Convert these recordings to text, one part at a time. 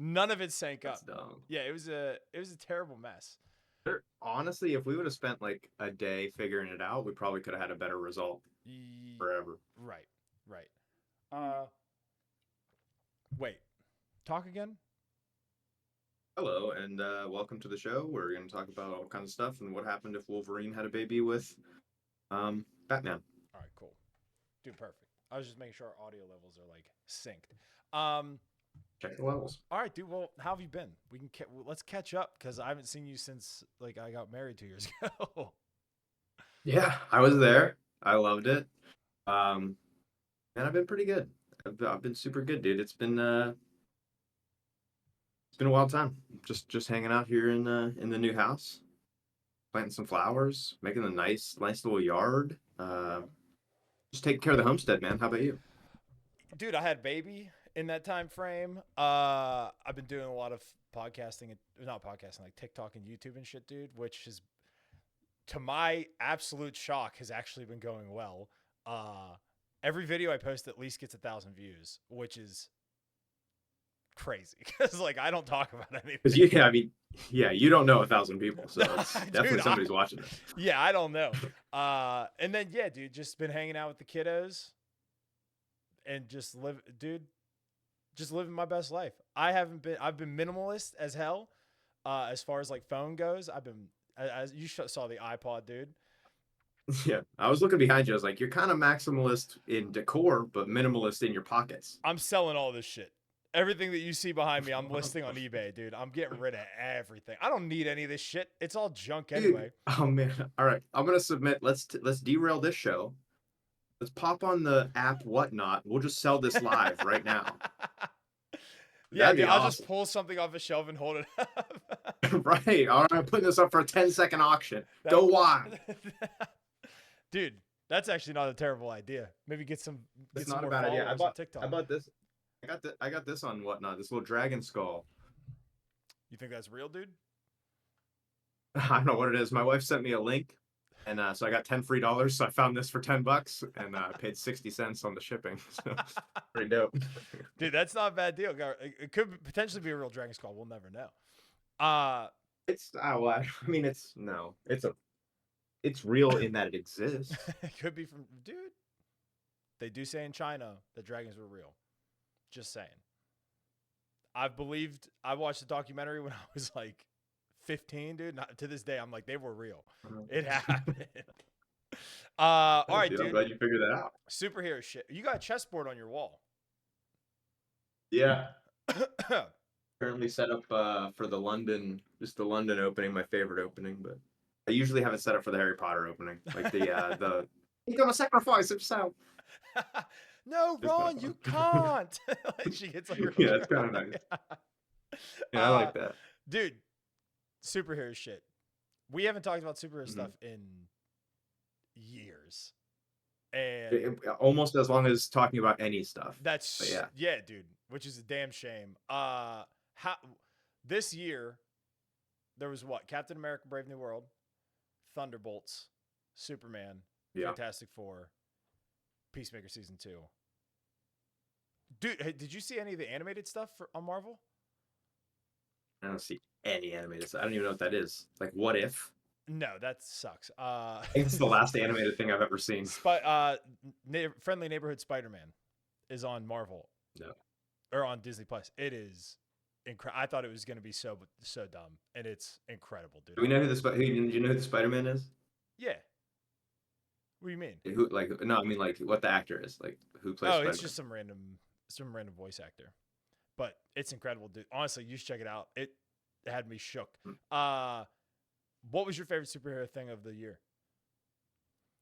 None of it sank That's up. dumb. Yeah, it was a terrible mess. Honestly, if we would have spent like a day figuring it out, we probably could have had a better result forever. Right, right. Uh, wait, talk again. Hello, and welcome to the show. We're going to talk about all kinds of stuff and what happened if Wolverine had a baby with Batman. All right, cool, dude, perfect. I was just making sure our audio levels are like synced. Um, Check the levels. all right, dude. Well, how have you been? Let's catch up because I haven't seen you since like I got married 2 years ago. Yeah, I was there. I loved it. Um, and I've been pretty good. I've been super good, dude. It's been a wild time. Just hanging out here in the new house, planting some flowers, making a nice little yard. Just taking care of the homestead, man. How about you? Dude, I had baby in that time frame. I've been doing a lot of podcasting, not podcasting, like TikTok and YouTube and shit, dude, which is to my absolute shock has actually been going well. Uh, every video I post at least gets 1,000 views, which is crazy because like I don't talk about Because anything. I mean, yeah, you don't know 1,000 people, so it's Dude, definitely somebody's watching this. yeah, I don't know. And then yeah, dude, just been hanging out with the kiddos and just living my best life. I've been minimalist as hell. As far as like phone goes, I've been as you saw the iPod, dude. Yeah, I was looking behind you. I was like, you're kind of maximalist in decor, but minimalist in your pockets. I'm selling all this shit. Everything that you see behind me, I'm listing on eBay, dude. I'm getting rid of everything. I don't need any of this shit. It's all junk Dude, anyway. oh man. All right, I'm gonna submit. Let's derail this show. Let's pop on the app whatnot. We'll just sell this live right now. Yeah, That'd dude, be I'll just awesome. pull something off a shelf and hold it up. Right. All right, I'm putting this up for a 10-second auction. that, Go wide. dude, that's actually not a terrible idea. Maybe That's get some not a more bad idea. followers on I TikTok. bought this. I got this on whatnot. This little dragon skull. You think that's real, dude? I don't know what it is. My wife sent me a link, and so I got $10 free. So I found this for $10, and paid 60 cents on the shipping. So pretty dope. Dude, that's not a bad deal. It could potentially be a real dragon skull. We'll never know. Uh, It's well, I mean, it's no, it's real in that it exists. it could be from dude. They do say in China that dragons were real. Just saying. I watched a documentary when I was like 15, dude. Not, to this day, I'm like, they were real. It happened. All right, Dude, I'm dude. glad you figured that out. Superhero shit. You got a chessboard on your wall. Yeah. Currently set up for just the London opening, my favorite opening, but I usually have it set up for the Harry Potter opening, like the he's gonna sacrifice himself. No, It's kind Ron, of you fun. can't. Like she gets like real Yeah, it's kind of dramatic. nice. Yeah, I uh, like that. dude, superhero shit. We haven't talked about superhero Mhm. stuff in years, and Almost as long as talking about any stuff. But that's yeah, yeah, dude. Which is a damn shame. How this year there was what? Captain America: Brave New World, Thunderbolts, Superman, yeah. Fantastic Four, Peacemaker season 2. Dude, hey, did you see any of the animated stuff on Marvel? I don't see any animated stuff. I don't even know what that is. Like, what if? No, that sucks. I think it's the last animated thing I've ever seen. Friendly Neighborhood Spider-Man is on Marvel No. or on Disney Plus. It is incredible. I thought it was going to be so dumb, and it's incredible, dude. Do we know do you know who the Spider-Man is? Yeah. What do you mean? Who like no, I mean like what the actor is, like who plays Oh, it's Spider-Man. just some random voice actor, but it's incredible, dude. Honestly, you should check it out. It had me shook. Hmm. What was your favorite superhero thing of the year?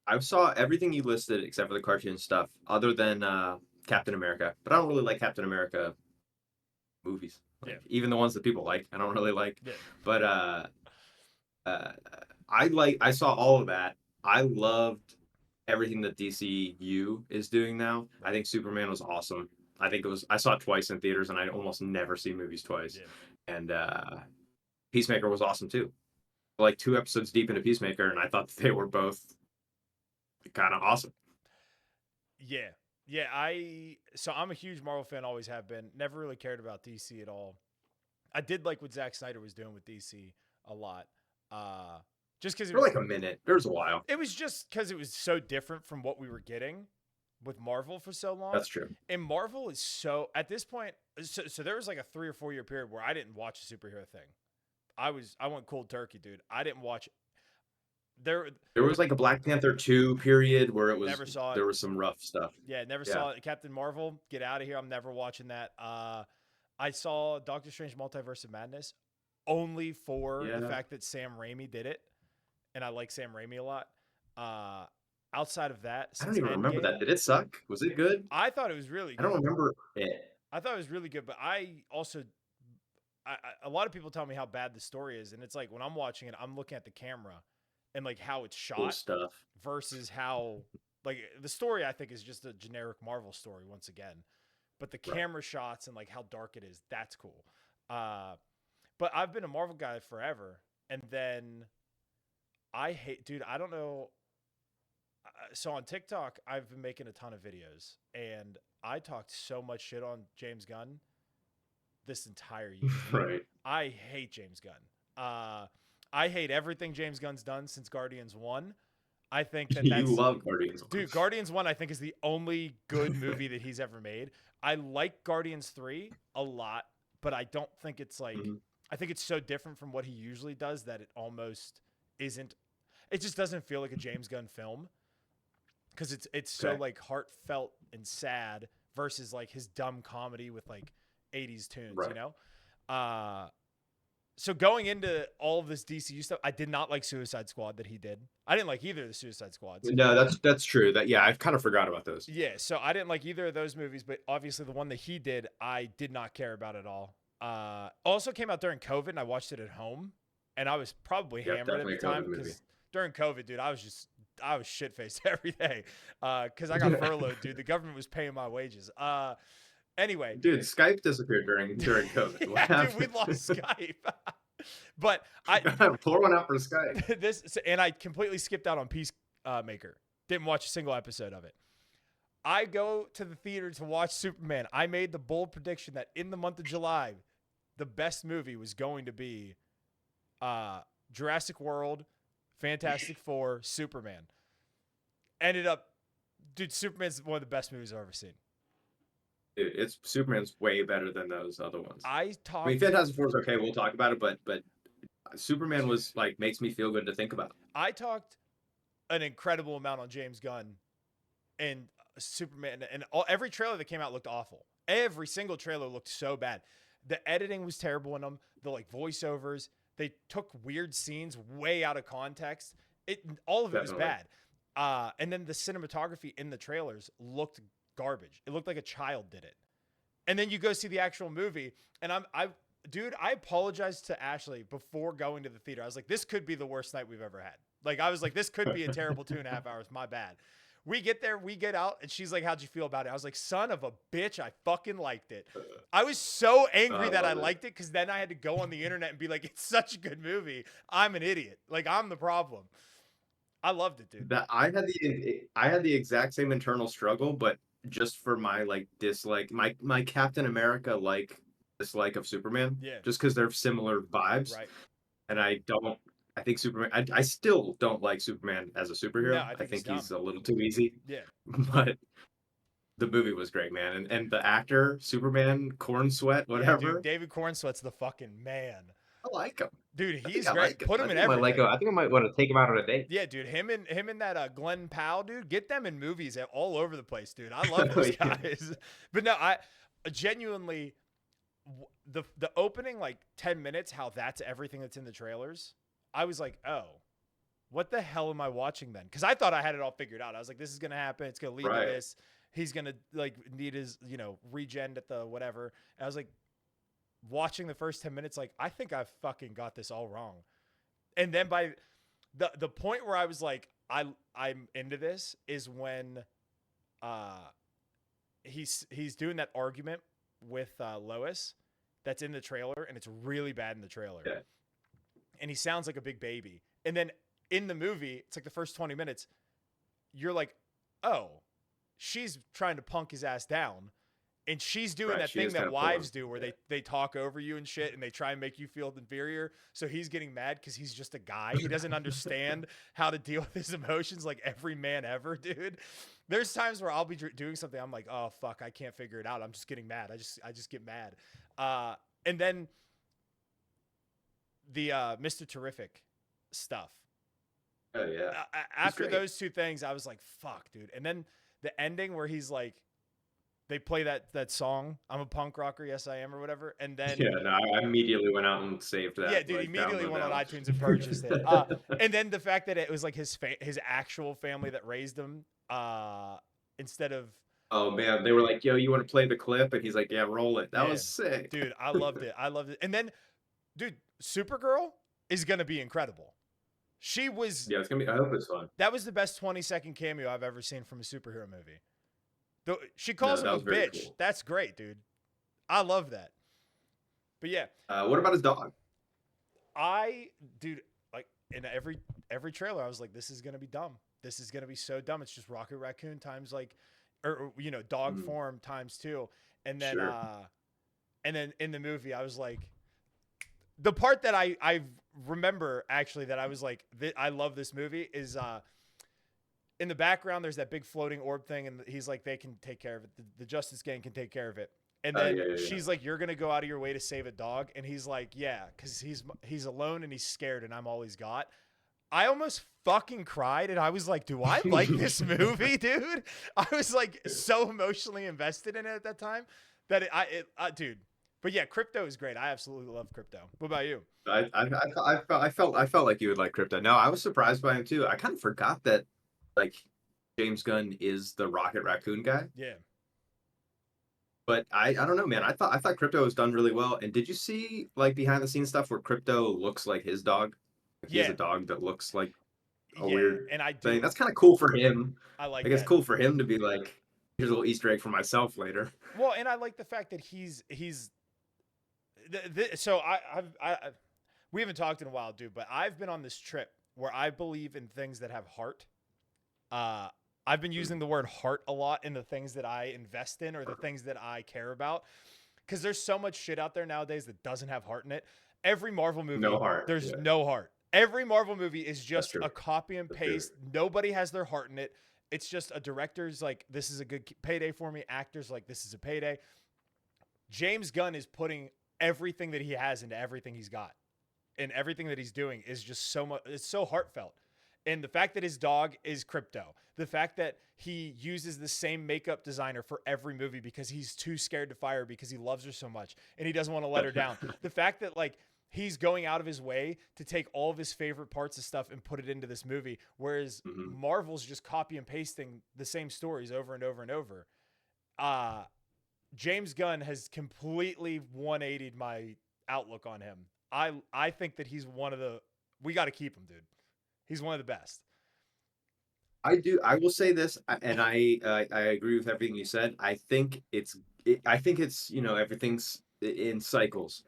I saw everything you listed except for the cartoon stuff, other than Captain America. But I don't really like Captain America movies. Yeah, Like even the ones that people like, I don't really like. yeah, But uh, I saw all of that. I loved everything that DCU is doing now. I right, think Superman was awesome. I saw it twice in theaters, and I almost never see movies twice. yeah, And Peacemaker was awesome too. Like 2 episodes deep into Peacemaker, and I thought they were both kind of awesome. yeah, yeah. I'm a huge Marvel fan. Always have been. Never really cared about DC at all. I did like what Zack Snyder was doing with DC a lot. Just because For like a minute. There was a while. it was just because it was so different from what we were getting with Marvel for so long. That's true. And Marvel is so at this point. So there was like a 3 or 4 year period where I didn't watch a superhero thing. I went cold turkey, dude. I didn't watch there. There was like a Black Panther 2 period where Never saw it. there was some rough stuff. Yeah, never Yeah. saw it. Captain Marvel. Get out of here. I'm never watching that. I saw Doctor Strange Multiverse of Madness only for the Yeah. fact that Sam Raimi did it, and I like Sam Raimi a lot. Outside of that, I don't since even remember that. Endgame, Did it suck? Was it good? I thought it was really I don't good. remember it. I thought it was really good, but I also, a lot of people tell me how bad the story is, and it's like when I'm watching it, I'm looking at the camera and like how it's Cool shot stuff. versus how like the story I think is just a generic Marvel story once again, but the camera shots and like how dark it is, that's cool. But I've been a Marvel guy forever, and then I hate, dude. I don't know. So on TikTok, I've been making a ton of videos, and I talked so much shit on James Gunn this entire year. Right. I hate James Gunn. I hate everything James Gunn's done since Guardians 1. I think that You that's love Guardians. dude. Guardians 1, I think, is the only good movie that he's ever made. I like Guardians 3 a lot, but I don't think it's like I think it's so different from what he usually does that it almost isn't. It just doesn't feel like a James Gunn film because it's so like heartfelt and sad versus like his dumb comedy with like 80s tunes, you know? So going into all of this DCU stuff, I did not like Suicide Squad that he did. I didn't like either of the Suicide Squads. No, that's true. That I kind of forgot about those. Yeah, so I didn't like either of those movies, but obviously the one that he did, I did not care about at all. Also came out during COVID, and I watched it at home, and I was probably hammered at the time because during COVID, dude, I was shit faced every day because I got furloughed, dude. The government was paying my wages. Anyway, dude, Skype disappeared during COVID. What happened? Dude, we lost Skype. But I pour one out for Skype. And I completely skipped out on Peacemaker. Didn't watch a single episode of it. I go to the theater to watch Superman. I made the bold prediction that in the month of July, the best movie was going to be Jurassic World, Fantastic Four, Superman. Ended up, dude, Superman's one of the best movies I've ever seen. Dude, Superman's way better than those other ones. I mean, Fantastic Four is okay. We'll talk about it, but Superman was like makes me feel good to think about. I talked an incredible amount on James Gunn and Superman, and every trailer that came out looked awful. Every single trailer looked so bad. The editing was terrible in them. The like voiceovers, they took weird scenes way out of context. All of it was bad. And then the cinematography in the trailers looked garbage. It looked like a child did it. And then you go see the actual movie, and dude, I apologized to Ashley before going to the theater. I was like, this could be the worst night we've ever had. Like, I was like, this could be a terrible 2.5 hours. My bad. We get there, we get out, and she's like, how'd you feel about it? I was like, son of a bitch, I fucking liked it. I was so angry that I liked it because then I had to go on the internet and be like, it's such a good movie. I'm an idiot. Like, I'm the problem. I loved it, dude. I had the exact same internal struggle, but just for my like dislike, my Captain America like dislike of Superman, just because they're similar vibes, right? And I think Superman. I still don't like Superman as a superhero. No, I think he's a little too easy. Yeah, but the movie was great, man, and the actor Superman, Corn Sweat, whatever. Yeah, dude, David Corn Sweat's the fucking man. I like him. Dude, he's great. Put him in everything. I think I might want to take him out on a date. Yeah, dude. Him and that Glenn Powell, dude. Get them in movies all over the place, dude. I love those guys. But no, I genuinely the opening like 10 minutes, how that's everything that's in the trailers. I was like, oh, what the hell am I watching then? Because I thought I had it all figured out. I was like, this is gonna happen. It's gonna lead to this. He's gonna like need his regen at the whatever. And I was like, watching the first 10 minutes, like, I think I fucking got this all wrong. And then by the point where I was like, I'm into this is when he's doing that argument with Lois that's in the trailer, and it's really bad in the trailer. Yeah. And he sounds like a big baby. And then in the movie, it's like the first 20 minutes, you're like, oh, she's trying to punk his ass down. And she's doing Right, that she thing is that kind of pulling. wives do where Yeah. they talk over you and shit and they try and make you feel inferior. So he's getting mad because he's just a guy. He doesn't understand how to deal with his emotions like every man ever, dude. There's times where I'll be doing something. I'm like, oh, fuck, I can't figure it out. I'm just getting mad. I just get mad. And then the Mr. Terrific stuff. Oh yeah, he's After great. those two things, I was like, fuck, dude. And then the ending where he's like, they play that song, I'm a punk rocker, yes I am, or whatever. And then Yeah, no, I immediately went out and saved yeah, that, dude, like immediately download went on that iTunes and purchased it. one. And then the fact that it was like his actual family that raised him, instead of Oh man, they were like, "Yo, you want to play the clip?" And he's like, "Yeah, roll it." That yeah, was sick. dude, I loved it. I loved it. And then, dude, Supergirl is gonna be incredible. She was Yeah, it's gonna be. I hope it's fun. that was the best 20-second cameo I've ever seen from a superhero movie. She calls No, him that a was very bitch. cool. That's great, dude. I love that. But yeah, What about his dog? I dude, like in every trailer, I was like, this is gonna be dumb. This is gonna be so dumb. It's just Rocket Raccoon times like, or you know, dog Mm, form times two, and then sure. in the movie, I was like, the part that I remember actually that I was like, I love this movie is in the background, there's that big floating orb thing, and he's like, they can take care of it. The Justice Gang can take care of it. And then Yeah, yeah, yeah. she's like, you're gonna go out of your way to save a dog, and he's like, yeah, because he's alone and he's scared, and I'm all he's got. I almost fucking cried, and I was like, do I like this movie, dude? I was like so emotionally invested in it at that time that dude. But yeah, Crypto is great. I absolutely love Crypto. What about you? I felt like you would like Crypto. No, I was surprised by him too. I kind of forgot that, like, James Gunn is the Rocket Raccoon guy. Yeah, But I don't know, man. I thought Crypto was done really well. And did you see like behind the scenes stuff where Crypto looks like his dog? Like he has yeah, a dog that looks like a yeah. weird And I thing. do. That's kind of cool for him. I like Like it's that. cool for him to be like, here's a little Easter egg for myself later. Well, and I like the fact that he's so we haven't talked in a while, dude, but I've been on this trip where I believe in things that have heart. Uh, I've been using the word heart a lot in the things that I invest in or the things that I care about. Because there's so much shit out there nowadays that doesn't have heart in it. Every Marvel No movie, heart. there's Yeah, no heart. Every Marvel movie is that's just true. a copy and That's true. paste. Nobody has their heart in it. It's just a director's like, this is a good payday for me. Actors like, this is a payday. James Gunn is putting everything that he has into everything he's got. And everything that he's doing is just so much, it's so heartfelt. And the fact that his dog is Crypto, the fact that he uses the same makeup designer for every movie because he's too scared to fire because he loves her so much and he doesn't want to let her down. The fact that like he's going out of his way to take all of his favorite parts of stuff and put it into this movie, whereas Mhm. Marvel's just copy and pasting the same stories over and over and over. Uh, James Gunn has completely 180'd my outlook on him. I think that he's one of the we got to keep him, dude. He's one of the best. I do. I will say this, and I agree with everything you said. I think it's everything's in cycles.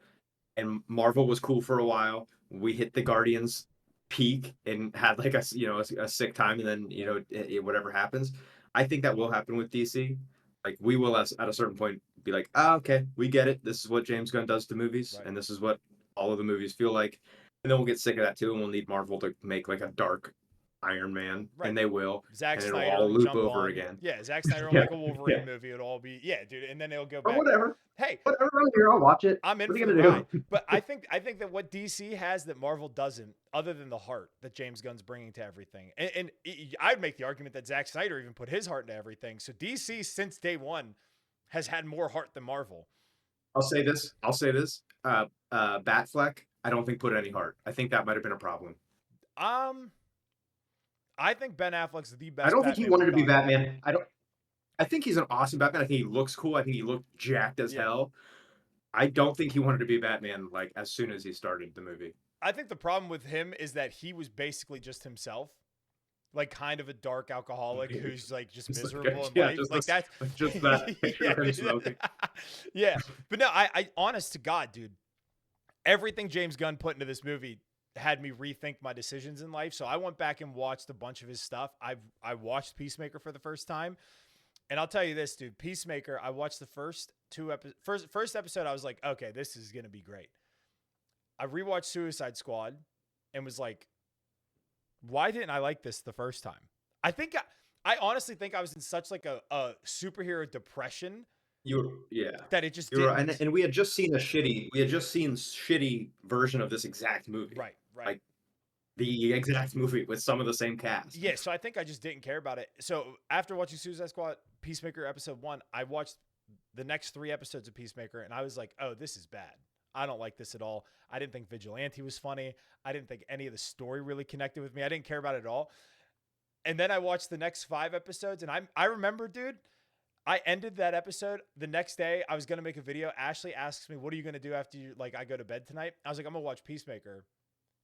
And Marvel was cool for a while. We hit the Guardians peak and had like a sick time, and then whatever happens. I think that will happen with DC. Like we will at a certain point be like, ah, okay, we get it. This is what James Gunn does to movies, Right. and this is what all of the movies feel like. And then we'll get sick of that too, and we'll need Marvel to make like a dark Iron Man, Right. and they will, Zack and it'll Snyder all will loop jump over on. again. Yeah, Zack Snyder will Yeah, make a yeah, Wolverine movie. It'll all be yeah, dude. And then it'll go or back. whatever, Hey, whatever. I'm here. I'll watch it. I'm in What are for you the gonna ride. do? But I think that what DC has that Marvel doesn't, other than the heart that James Gunn's bringing to everything, and I'd make the argument that Zack Snyder even put his heart into everything. So DC since day one has had more heart than Marvel. I'll say this. I'll say this. Batfleck, I don't think put any heart. I think that might have been a problem. Um, I think Ben Affleck's the I best don't think he Batman wanted we've to be gotten. Batman. I don't. I think he's an awesome Batman. I think he looks cool. I think he looked jacked as Yeah. hell. I don't think he wanted to be Batman like as soon as he started the movie. I think the problem with him is that he was basically just himself, like kind of a dark alcoholic Maybe. who's like just Just miserable in yeah, life. Like that's just that picture yeah, of him dude. smoking. Yeah. But no, I honest to God, dude, everything James Gunn put into this movie had me rethink my decisions in life. So I went back and watched a bunch of his stuff. I watched Peacemaker for the first time. And I'll tell you this, dude. Peacemaker. I watched the first episode. I was like, okay, this is gonna be great. I rewatched Suicide Squad, and was like, why didn't I like this the first time? I think I honestly think I was in such like a superhero depression Yeah. that it just You were, and didn't. we had just seen shitty version of this exact movie, Right, right. like the exact movie with some of the same cast. Yeah, so I think I just didn't care about it. So after watching Suicide Squad, Peacemaker episode 1, I watched the next 3 episodes of Peacemaker and I was like, "Oh, this is bad. I don't like this at all. I didn't think Vigilante was funny. I didn't think any of the story really connected with me. I didn't care about it at all." And then I watched the next 5 episodes and I remember, dude, I ended that episode the next day. I was going to make a video. Ashley asks me, "What are you going to do after you I go to bed tonight?" I was like, "I'm going to watch Peacemaker."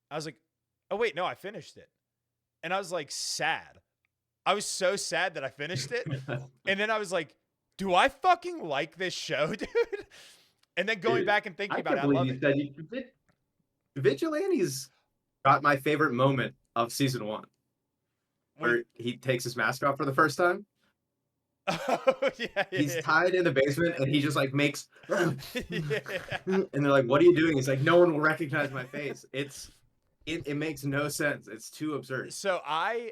I was like, "Oh wait, no, I finished it." And I was like sad. I was so sad that I finished it. And then I was like, do I fucking like this show, dude? And then going Dude, back and thinking I about can't it, I believe love you it. said Vigilante's got my favorite moment of season 1, Wait. where he takes his mask off for the first time. Oh, yeah, He's yeah, tied in the basement and he just like makes yeah. and they're like, "What are you doing?" He's like, "No one will recognize my face." It makes no sense. It's too absurd. So I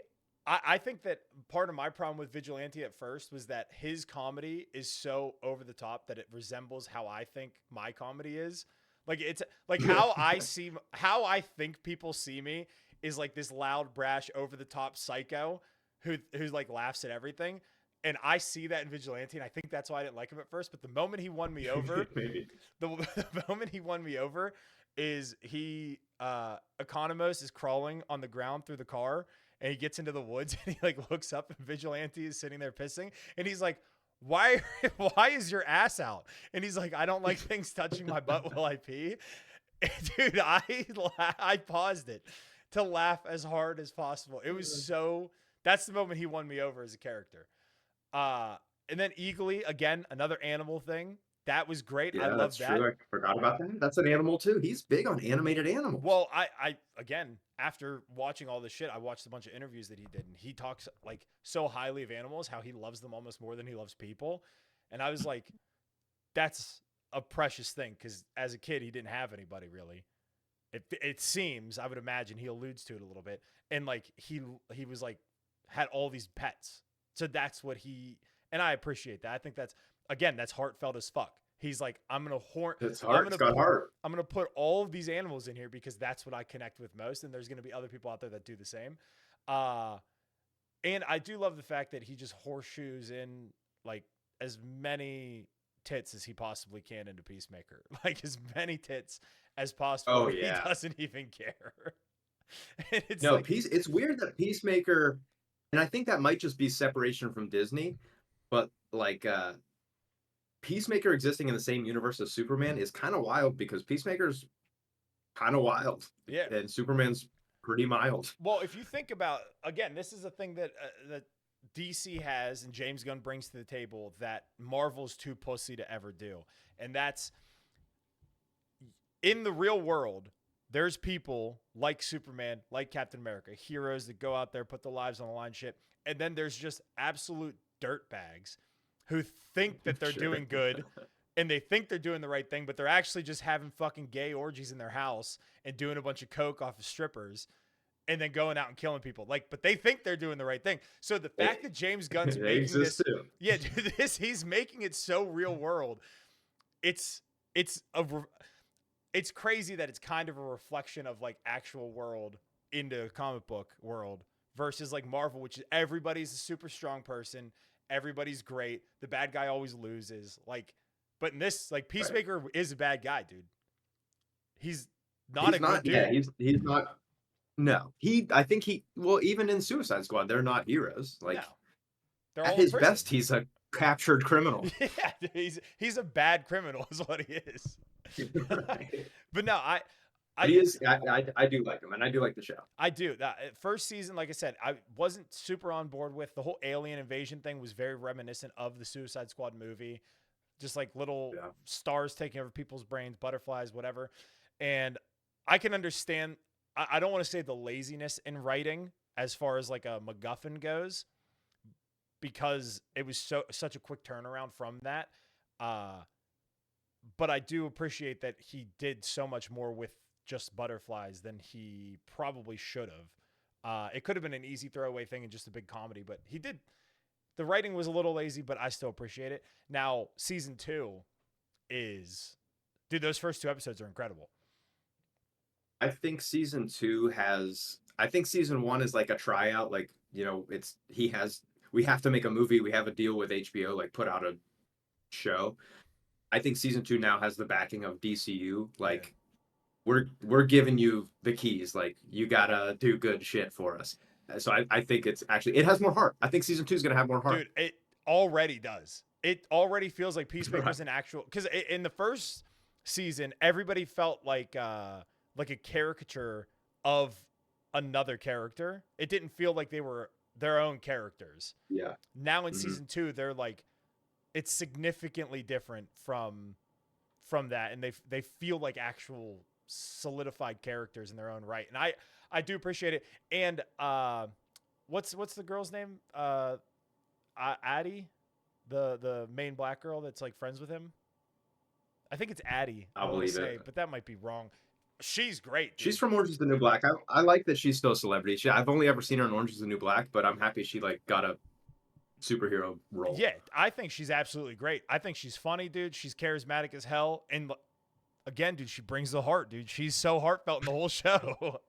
think that part of my problem with Vigilante at first was that his comedy is so over the top that it resembles how I think my comedy is. Like it's like how I think people see me is like this loud, brash, over the top psycho who's like laughs at everything. And I see that in Vigilante, and I think that's why I didn't like him at first. But the moment he won me over, Maybe. the moment he won me over is Economos is crawling on the ground through the car and he gets into the woods and he like looks up and Vigilante is sitting there pissing and he's like, why why is your ass out? And he's like, I don't like things touching my butt while I pee. And dude, I paused it to laugh as hard as possible. It was so that's the moment he won me over as a character. And then Eagly, again, another animal thing. That was great. I Yeah, love that's that. true. I forgot about that. That's an animal too. He's big on animated animals. Well, I again, after watching all this shit, I watched a bunch of interviews that he did, and he talks like so highly of animals, how he loves them almost more than he loves people. And I was like, that's a precious thing because as a kid, he didn't have anybody really. It seems, I would imagine he alludes to it a little bit, and like he was like had all these pets, so that's what he and I appreciate that. I think that's again that's heartfelt as fuck. He's like, It's I'm heart. It's gonna got heart. I'm gonna put all of these animals in here because that's what I connect with most, and there's gonna be other people out there that do the same. Uh, and I do love the fact that he just horseshoes in like as many tits as he possibly can into Peacemaker, like as many tits as possible, Oh and he yeah. doesn't even care. And it's No, like, peace. It's weird that Peacemaker, and I think that might just be separation from Disney, but like Peacemaker existing in the same universe as Superman is kind of wild because Peacemaker's kind of wild, yeah. and Superman's pretty mild. Well, if you think about again, this is a thing that DC has and James Gunn brings to the table that Marvel's too pussy to ever do, and that's in the real world. There's people like Superman, like Captain America, heroes that go out there, put their lives on the line, shit, and then there's just absolute dirtbags who think that they're Sure. doing good and they think they're doing the right thing, but they're actually just having fucking gay orgies in their house and doing a bunch of coke off of strippers and then going out and killing people. Like, but they think they're doing the right thing. So the fact that James Gunn's They making exist this, too. yeah, dude, he's making it so real world. It's it's a it's crazy that it's kind of a reflection of like actual world into a comic book world versus like Marvel, which is everybody's a super strong person, everybody's great, the bad guy always loses. Like, but in this, like Right. Peacemaker is a bad guy, dude. He's not a He's good not. Yeah, dude. he's not. No, I think he. Well, even in Suicide Squad, they're not heroes. No, Like they're at all in his prison. best, he's a captured criminal. Yeah, he's a bad criminal, is what he is. Right. But no, But I he is. I do like him, and I do like the show. I do. That first season, like I said, I wasn't super on board with the whole alien invasion thing. Was very reminiscent of the Suicide Squad movie, just like little Yeah. stars taking over people's brains, butterflies, whatever. And I can understand. I don't want to say the laziness in writing as far as like a MacGuffin goes, because it was such a quick turnaround from that. Uh, but I do appreciate that he did so much more with just butterflies than he probably should have. It could have been an easy throwaway thing and just a big comedy, but he did. The writing was a little lazy, but I still appreciate it. Now, season 2 is, dude, those first 2 episodes are incredible. I think season two has. I think season one is like a tryout. Like, it's he has. We have to make a movie. We have a deal with HBO. Like, put out a show. I think season two now has the backing of DCU. Yeah. Like, we're giving you the keys. Like, you gotta do good shit for us. So I think it's actually it has more heart. I think season two is gonna have more heart. Dude, it already does. It already feels like Right. Peacemaker's an actual, because in the first season, everybody felt like a caricature of another character. It didn't feel like they were their own characters. Yeah. Now in Hmm. season 2, they're like, it's significantly different from that, and they feel like actual solidified characters in their own right, and I do appreciate it. And what's the girl's name? Addie, the main black girl that's like friends with him. I think it's Addie. I I'll want to believe it. say, but that might be wrong. She's great, dude. She's from Orange is the New Black. I like that she's still a celebrity. I've only ever seen her in Orange is the New Black, but I'm happy she like got a superhero role. Yeah, I think she's absolutely great. I think she's funny, dude. She's charismatic as hell, and again, dude, she brings the heart, dude. She's so heartfelt in the whole show,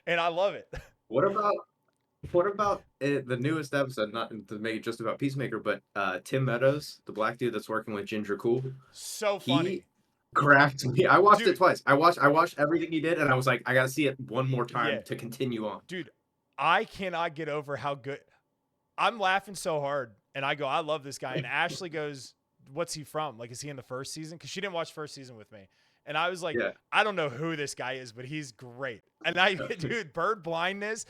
and I love it. What about the newest episode? Not to make it just about Peacemaker, but Tim Meadows, the black dude that's working with Ginger Cool, So he funny, cracked me. I watched it dude. twice. I watched everything he did, and I was like, I gotta see it one more Yeah, time to continue on. dude. I cannot get over how good. I'm laughing so hard, and I go, I love this guy. And Ashley goes, "What's he from? Like, is he in the first season?" Because she didn't watch first season with me, and I was like, Yeah. I don't know who this guy is, but he's great. And dude, bird blindness.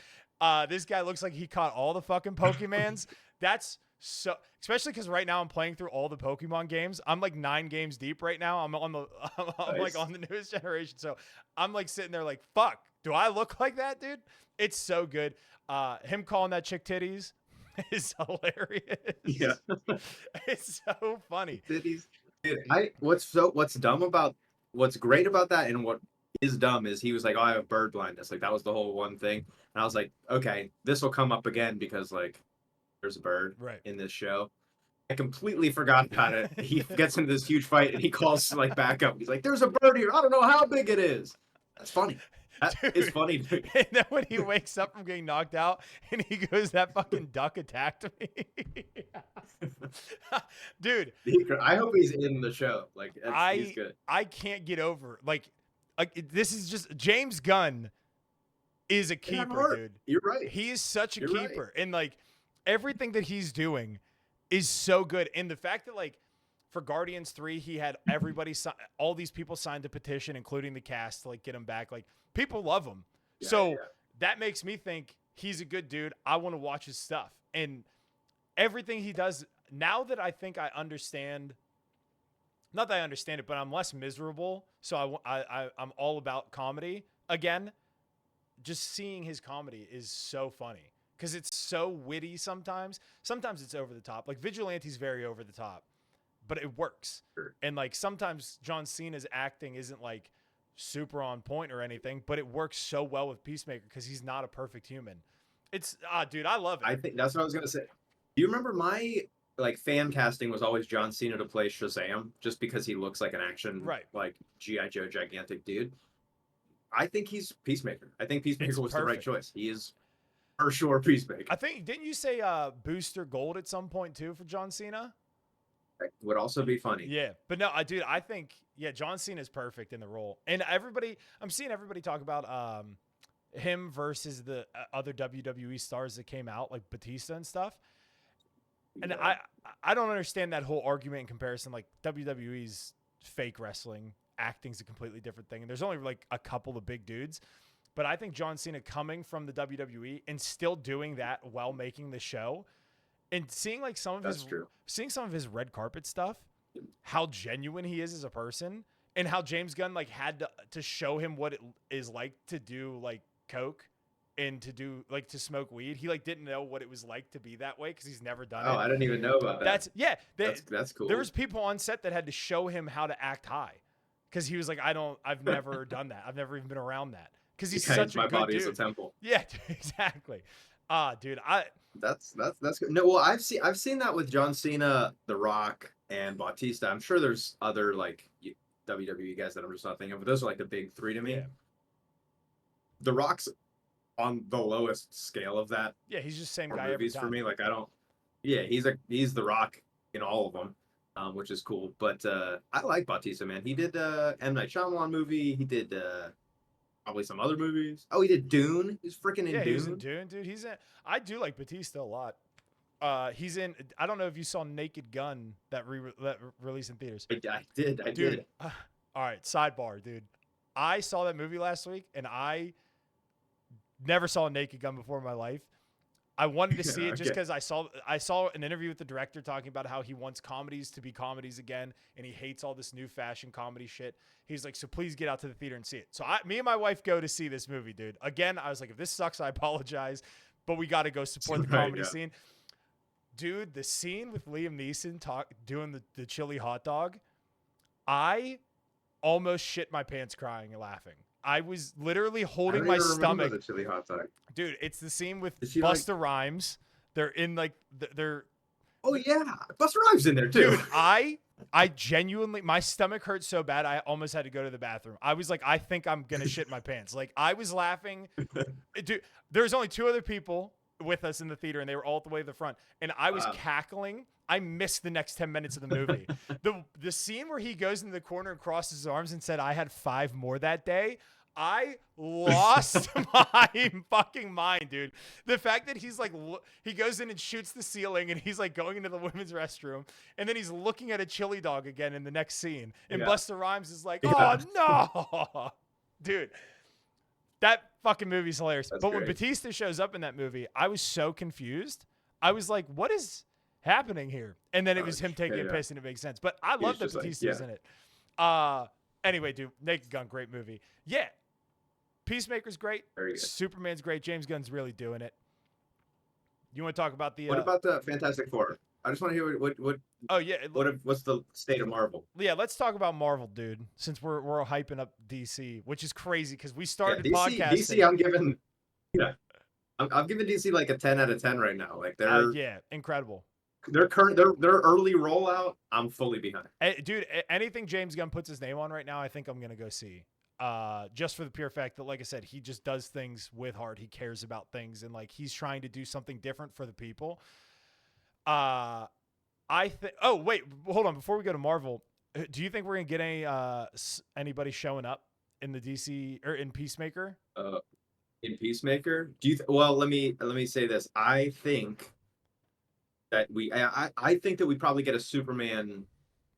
This guy looks like he caught all the fucking Pokemans. That's so, especially because right now I'm playing through all the Pokemon games. I'm like 9 games deep right now. I'm on the, I'm like Nice. on the newest generation. So I'm like sitting there like, fuck, do I look like that, dude? It's so good. Him calling that chick titties is Yeah. hilarious. It's so funny. Cities. Dude, what's great about that and what is dumb is he was like, oh, I have bird blindness. Like that was the whole one thing. And I was like, okay, this will come up again because like there's a bird Right. in this show. I completely forgot about it. He gets into this huge fight and he calls like backup. He's like, there's a bird here. I don't know how big it is. That's funny. That is Dude. funny. Dude. And then when he wakes up from getting knocked out and he goes, that fucking duck attacked me. Dude, I hope he's in the show. Like he's good. I can't get over like this is just James Gunn is a keeper, dude. You're right. He is such a You're right. keeper. And like everything that he's doing is so good. And the fact that like for Guardians 3, he had everybody all these people signed a petition, including the cast, to like get him back. Like people love him. Yeah, So yeah. that makes me think he's a good dude. I want to watch his stuff. And everything he does, now that I think I understand, not that I understand it, but I'm less miserable. So I'm all about comedy again. Just seeing his comedy is so funny because it's so witty sometimes. Sometimes it's over the top. Like Vigilante's very over the top, but it works. Sure. And like sometimes John Cena's acting isn't like super on point or anything, but it works so well with Peacemaker because he's not a perfect human. It's dude, I love it. I think that's what I was gonna say. Do you remember my like fan casting was always John Cena to play Shazam just because he looks like an action Right. like GI Joe gigantic dude. I think he's Peacemaker. I think Peacemaker It's was the right perfect. choice. He is for sure Peacemaker. I think didn't you say Booster Gold at some point too for John Cena? That would also be funny. Yeah, but no, dude, I think John Cena is perfect in the role, and I'm seeing everybody talk about him versus the other WWE stars that came out like Batista and stuff, and Yeah. I don't understand that whole argument in comparison. Like WWE's fake wrestling, acting's a completely different thing, and there's only like a couple of big dudes. But I think John Cena coming from the WWE and still doing that while making the show and seeing like That's true. seeing some of his red carpet stuff, how genuine he is as a person, and how James Gunn like had to show him what it is like to do like coke and to do like to smoke weed. He like didn't know what it was like to be that way because he's never done Oh, it. I didn't even know about that. That's yeah. That's There cool. was people on set that had to show him how to act high because he was like, I've never done that. I've never even been around that because he's Yeah, such a my good body is a dude. temple. Yeah, exactly. Dude, That's good. No, well, I've seen that with John Cena, The Rock, and Bautista. I'm sure there's other like WWE guys that I'm just not thinking of, but those are like the big three to yeah, me. The Rock's on the lowest scale of that yeah. He's just the same for guy every movies for time. me. Like I don't. Yeah, he's The Rock in all of them, which is cool. But I like Bautista, man. He did M Night Shyamalan movie. He did probably some other movies. Oh, he did Dune. He's freaking in Yeah, he was in Dune. Dune, dude. He's in. I do like Batista a lot. He's in. I don't know if you saw Naked Gun that released in theaters, I did. I dude. did. All right, sidebar, dude. I saw that movie last week, and I never saw Naked Gun before in my life. I wanted to see it just Okay. because I saw an interview with the director talking about how he wants comedies to be comedies again, and he hates all this new fashion comedy shit. He's like, so please get out to the theater and see it. So me and my wife go to see this movie, dude. Again, I was like, if this sucks, I apologize, but we got to go support the Right. comedy Yeah. scene, dude. The scene with Liam Neeson doing the chili hot dog, I almost shit my pants crying and laughing. I was literally I holding don't my even remember stomach. the chili hot dog. Dude, it's the scene with Is he like? Busta Rhymes. They're in like they're Oh yeah, Buster Rhymes in there too. dude, I genuinely my stomach hurt so bad I almost had to go to the bathroom. I was like, I think I'm gonna shit my pants. Like I was laughing. Dude, there's only two other people with us in the theater and they were all the way to the front. And I was Wow. cackling. I missed the next 10 minutes of the movie. The scene where he goes into the corner and crosses his arms and said, I had 5 more that day. I lost my fucking mind, dude. The fact that he's like, he goes in and shoots the ceiling and he's like going into the women's restroom and then he's looking at a chili dog again in the next scene. And Yeah. Busta Rhymes is like, Yeah. oh no, dude. That fucking movie's hilarious. That's But when great. Batista shows up in that movie, I was so confused. I was like, what is happening here? And then it was him taking a Yeah. piss and it makes sense. But I He was love that just like, Batista yeah. was in it. Anyway, dude, Naked Gun, great movie. Yeah. Peacemaker's great. Very good. Superman's great. James Gunn's really doing it. You want to talk about the What about the Fantastic Four? I just want to hear oh yeah, what's the state of Marvel? yeah, let's talk about Marvel, dude, since we're hyping up DC, which is crazy because we Yeah, started DC. podcasting. I'm giving. Yeah, I'm giving DC like a 10 out of 10 right now. Like Yeah, incredible. their early rollout. I'm fully behind. Dude, anything James Gunn puts his name on right now, I think I'm gonna go see. Just for the pure fact that, like I said, he just does things with heart. He cares about things, and like he's trying to do something different for the people. I think. Oh wait, hold on. Before we go to Marvel, do you think we're gonna get anybody showing up in the DC or in Peacemaker? Uh, in Peacemaker, do you? Well, let me say this. I think that I think that we probably get a Superman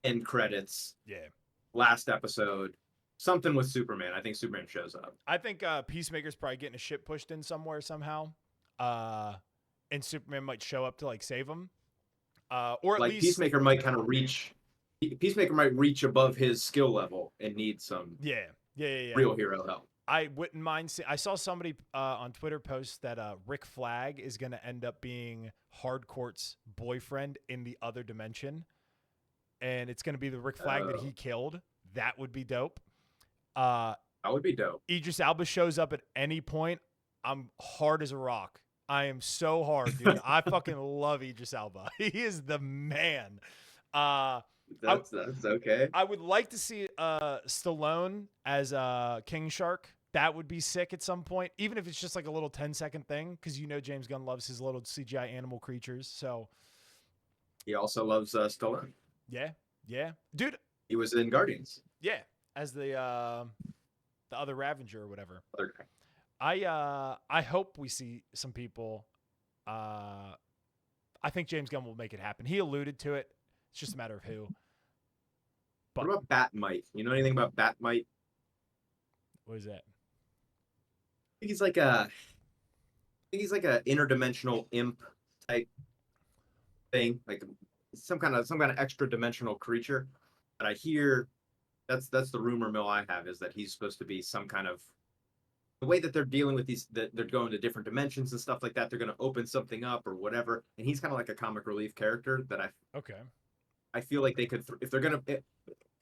end credits Yeah, last episode. Something with Superman. I think Superman shows up. I think Peacemaker's probably getting a ship pushed in somewhere somehow. And Superman might show up to like save him. Or at Like least Peacemaker might kind of reach. Peacemaker might reach above his skill level and need some yeah. real hero help. I wouldn't mind. I saw somebody on Twitter post that Rick Flag is going to end up being Hardcourt's boyfriend in the other dimension, and it's going to be the Rick Flag that he killed. That would be dope. That would be dope. Idris Elba shows up at any point. I'm hard as a rock. I am so hard, dude. I fucking love Idris Elba. He is the man. That's okay. I would like to see Stallone as King Shark. That would be sick at some point, even if it's just like a little 10-second thing, because James Gunn loves his little CGI animal creatures. So He also loves Stallone. yeah, dude, He was in Guardians. yeah, as the other Ravager or whatever. Other guy. I hope we see some people. I think James Gunn will make it happen. He alluded to it. It's just a matter of who. But What about Batmite? You know anything about Batmite? what is that? He's like a interdimensional imp type thing, like some kind of extra dimensional creature. But I hear that's the rumor mill I have, is that he's supposed to be some kind of the way that they're dealing with these, that they're going to different dimensions and stuff like that. They're going to open something up or whatever, and he's kind of like a comic relief character that Okay. I feel like they could if they're gonna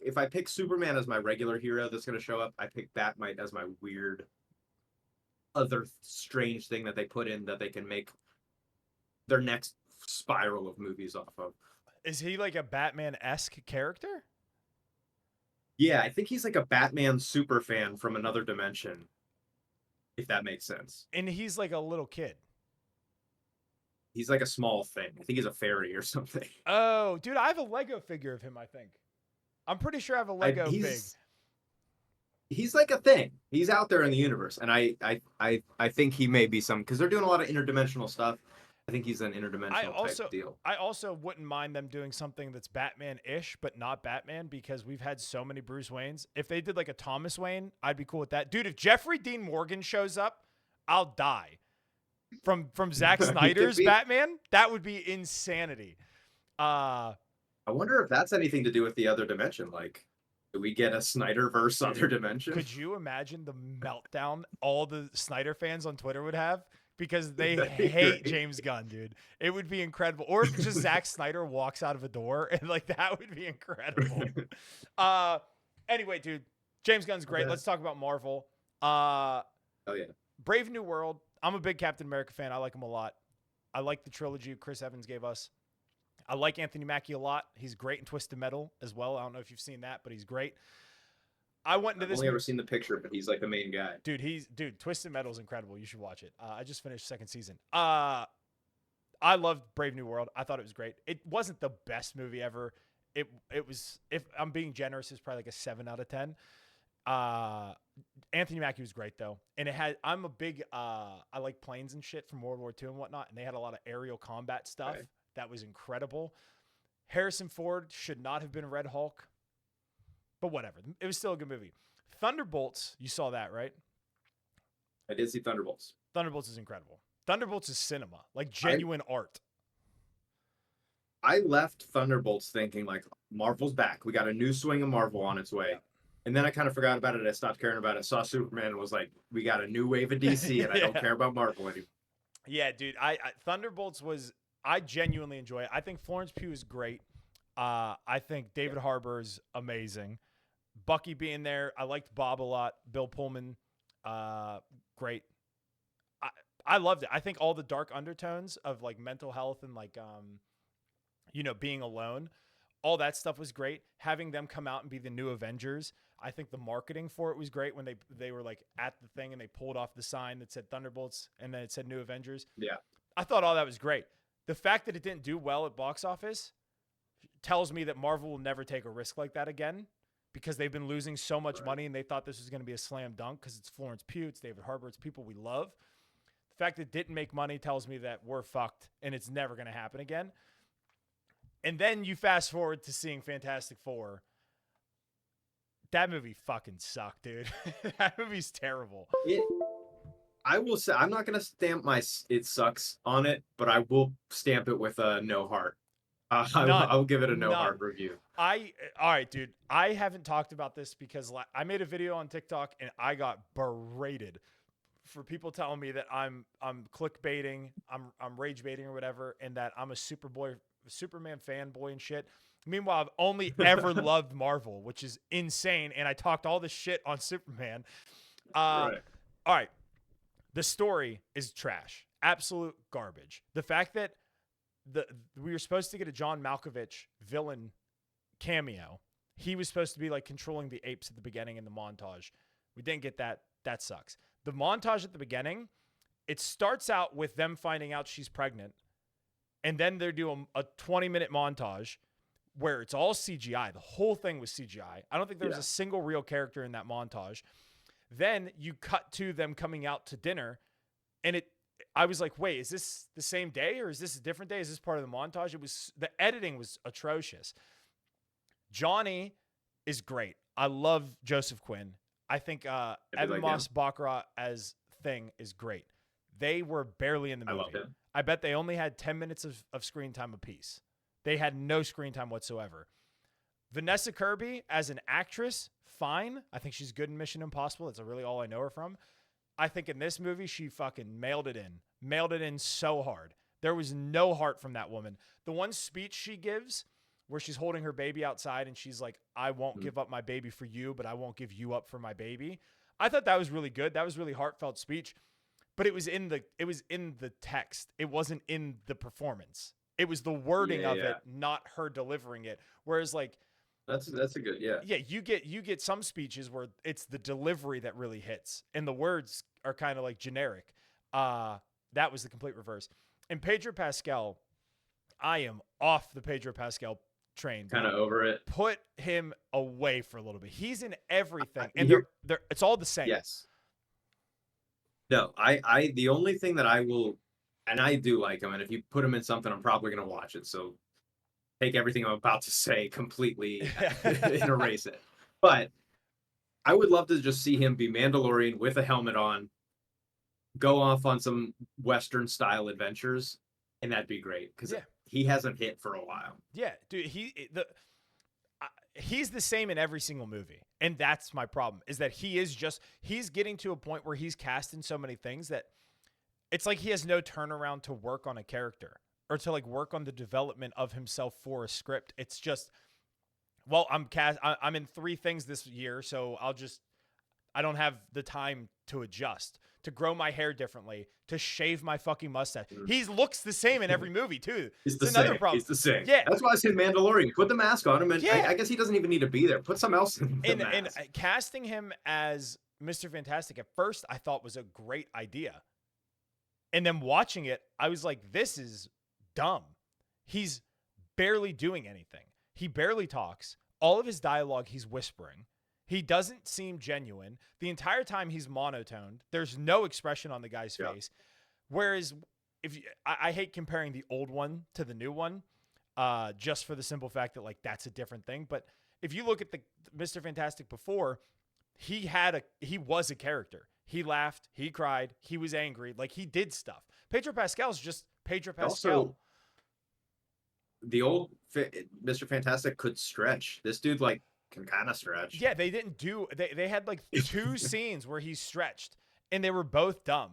if I pick Superman as my regular hero that's gonna show up, I pick Batman as my weird other strange thing that they put in that they can make their next spiral of movies off of. Is he like a Batman-esque character? Yeah, I think he's like a Batman super fan from another dimension, if that makes sense. And he's like a little kid. He's like a small thing. I think he's a fairy or something. Oh, dude, I have a Lego figure of him, I think. I'm pretty sure I have a I, Lego fig. he's like a thing. He's out there in the universe, and I think he may be some because they're doing a lot of interdimensional stuff. I think he's an interdimensional type deal. I also wouldn't mind them doing something that's Batman-ish, but not Batman, because we've had so many Bruce Waynes. If they did like a Thomas Wayne, I'd be cool with that. Dude, if Jeffrey Dean Morgan shows up, I'll die. From Zack Snyder's Batman, that would be insanity. I wonder if that's anything to do with the other dimension. Like, do we get a Snyderverse other dimension? Could you imagine the meltdown all the Snyder fans on Twitter would have? Because they hate James Gunn, dude. It would be incredible. Or if just Zack Snyder walks out of a door, and like that would be incredible. Anyway, dude, James Gunn's great. Okay. Let's talk about Marvel. Oh yeah. Brave New World. I'm a big Captain America fan. I like him a lot. I like the trilogy Chris Evans gave us. I like Anthony Mackie a lot. He's great in Twisted Metal as well. I don't know if you've seen that, but he's great. I went into I've this. only ever seen the picture, but he's like the main guy. Dude. Twisted Metal is incredible. You should watch it. I just finished second season. I loved Brave New World. I thought it was great. It wasn't the best movie ever. It was, if I'm being generous, it's probably like a 7 out of 10. Anthony Mackie was great though, and it had. I'm a big. I like planes and shit from World War II and whatnot, and they had a lot of aerial combat stuff that was incredible. Harrison Ford should not have been Red Hulk, but whatever. It was still a good movie. Thunderbolts, you saw that, right? I did see Thunderbolts. Thunderbolts is incredible. Thunderbolts is cinema, like genuine art. I left Thunderbolts thinking like Marvel's back. We got a new swing of Marvel on its way. Yeah. And then I kind of forgot about it. I stopped caring about it. Saw Superman and was like, we got a new wave of DC and I don't care about Marvel anymore. Yeah, dude. I Thunderbolts was, I genuinely enjoy it. I think Florence Pugh is great. I think David Harbour is amazing. Bucky being there. I liked Bob a lot. Bill Pullman, great. I loved it. I think all the dark undertones of like mental health and like, being alone, all that stuff was great. Having them come out and be the new Avengers. I think the marketing for it was great when they were like at the thing and they pulled off the sign that said Thunderbolts and then it said New Avengers. Yeah. I thought all that was great. The fact that it didn't do well at box office tells me that Marvel will never take a risk like that again because they've been losing so much money and they thought this was going to be a slam dunk because it's Florence Pugh, it's David Harbour, it's people we love. The fact that it didn't make money tells me that we're fucked and it's never going to happen again. And then you fast forward to seeing Fantastic Four. That movie fucking sucked, dude. That movie's terrible. I will say, I'm not going to stamp my it sucks on it, but I will stamp it with a no heart. I'll give it a no heart review. All right, dude. I haven't talked about this because I made a video on TikTok and I got berated for people telling me that I'm clickbaiting, I'm rage baiting or whatever, and that I'm a Superman fanboy and shit. Meanwhile, I've only ever loved Marvel, which is insane, and I talked all this shit on Superman. Right. All right. The story is trash. Absolute garbage. The fact that we were supposed to get a John Malkovich villain cameo. He was supposed to be like controlling the apes at the beginning in the montage. We didn't get that. That sucks. The montage at the beginning, it starts out with them finding out she's pregnant, and then they're doing a 20-minute montage where it's all CGI. The whole thing was CGI. I don't think there was a single real character in that montage. Then you cut to them coming out to dinner, and I was like, wait, is this the same day or is this a different day? Is this part of the montage? The editing was atrocious. Johnny is great. I love Joseph Quinn. I think Evan Moss Baccarat as Thing is great. They were barely in the movie. I love him. I bet they only had 10 minutes of screen time apiece. They had no screen time whatsoever. Vanessa Kirby as an actress, fine. I think she's good in Mission Impossible. That's really all I know her from. I think in this movie, she fucking mailed it in so hard. There was no heart from that woman. The one speech she gives where she's holding her baby outside and she's like, I won't give up my baby for you, but I won't give you up for my baby. I thought that was really good. That was really heartfelt speech, but it was in the text. It wasn't in the performance. It was the wording of it, not her delivering it. Whereas like, that's a good, yeah, you get some speeches where it's the delivery that really hits and the words are kind of like generic. That was the complete reverse. And Pedro Pascal, I am off the Pedro Pascal train. kind of over it. Put him away for a little bit. He's in everything, and Here, they're it's all the same. yes. No, the only thing that I will, and I do like him, and if you put him in something, I'm probably gonna watch it. So take everything I'm about to say completely and erase it. But I would love to just see him be Mandalorian with a helmet on, go off on some Western style adventures, and that'd be great because he hasn't hit for a while. Yeah, dude, he's the same in every single movie. And that's my problem, is that he's getting to a point where he's cast in so many things that it's like he has no turnaround to work on a character or to like work on the development of himself for a script. It's just, well, I'm in 3 things this year, so I don't have the time to adjust, to grow my hair differently, to shave my fucking mustache. He looks the same in every movie too. It's another problem. He's the same. Yeah, that's why I say Mandalorian. Put the mask on him, and I guess he doesn't even need to be there. Put something else in the mask. And casting him as Mr. Fantastic at first, I thought was a great idea, and then watching it, I was like, this is dumb. He's barely doing anything. He barely talks. All of his dialogue, he's whispering. He doesn't seem genuine. The entire time he's monotoned. There's no expression on the guy's face. Whereas I hate comparing the old one to the new one, just for the simple fact that like that's a different thing. But if you look at the Mr. Fantastic before, he was a character. He laughed, he cried, he was angry, like he did stuff. Pedro Pascal's just Pedro Pascal. Also, the old Mr. Fantastic could stretch. This dude like can kind of stretch. Yeah, they didn't do. They had like 2 scenes where he stretched, and they were both dumb.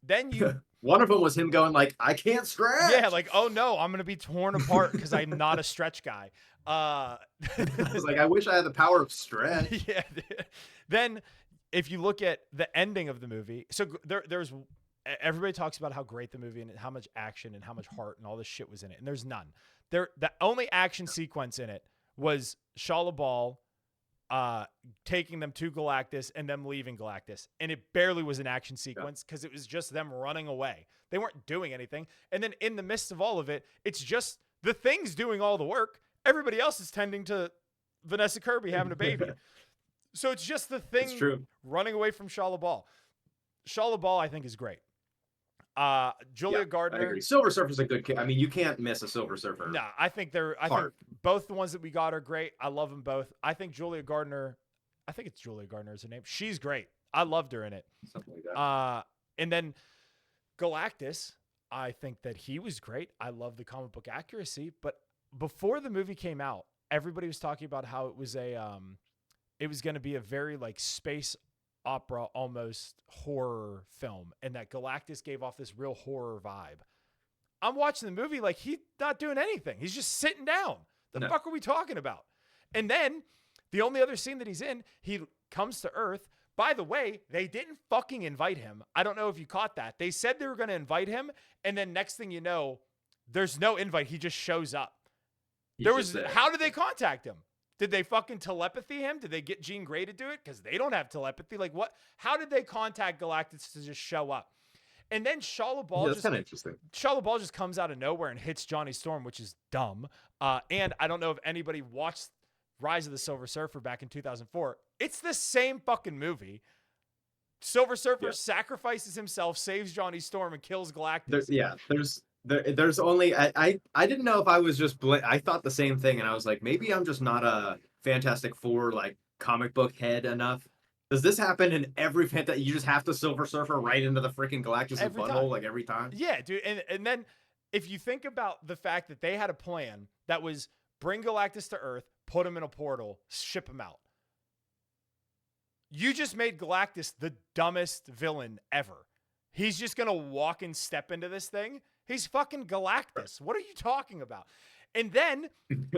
Then you. One of them was him going like, "I can't stretch." Yeah, like, oh no, I'm gonna be torn apart because I'm not a stretch guy. I was like, I wish I had the power of stretch. Yeah. Then, if you look at the ending of the movie, so there's everybody talks about how great the movie and how much action and how much heart and all this shit was in it, and there's none. The only action sequence in it was Shia LaBeouf taking them to Galactus and them leaving Galactus. And it barely was an action sequence because it was just them running away. They weren't doing anything. And then in the midst of all of it, it's just the Thing's doing all the work. Everybody else is tending to Vanessa Kirby having a baby. So it's just the Thing running away from Shia LaBeouf. Shia LaBeouf, I think, is great. Julia Gardner. I agree. Silver Surfer's a good kid. I mean, you can't miss a Silver Surfer. No, I think both the ones that we got are great. I love them both. I think Julia Gardner, I think it's Julia Gardner is her name. She's great. I loved her in it. Something like that. And then Galactus, I think that he was great. I love the comic book accuracy, but before the movie came out, everybody was talking about how it was it was going to be a very like space opera, almost horror film, and that Galactus gave off this real horror vibe. I'm watching the movie like he's not doing anything. He's just sitting down. The fuck are we talking about? And then the only other scene that he's in, he comes to Earth. By the way, they didn't fucking invite him. I don't know if you caught that. They said they were going to invite him, and then next thing you know, there's no invite. He just shows up. How did they contact him? Did they fucking telepathy him? Did they get Jean Grey to do it? Because they don't have telepathy. Like what? How did they contact Galactus to just show up? And then Shia LaBeouf that's kind of interesting. Shia LaBeouf just comes out of nowhere and hits Johnny Storm, which is dumb. And I don't know if anybody watched Rise of the Silver Surfer back in 2004. It's the same fucking movie. Silver Surfer sacrifices himself, saves Johnny Storm, and kills Galactus. There's only I didn't know if I was just I thought the same thing, and I was like, maybe I'm just not a Fantastic Four like comic book head enough. Does this happen in every you just have to Silver Surfer right into the freaking Galactus butthole like every time? Yeah, dude. And then if you think about the fact that they had a plan that was bring Galactus to Earth, put him in a portal, ship him out. You just made Galactus the dumbest villain ever. He's just going to walk and step into this thing. He's fucking Galactus. What are you talking about? And then,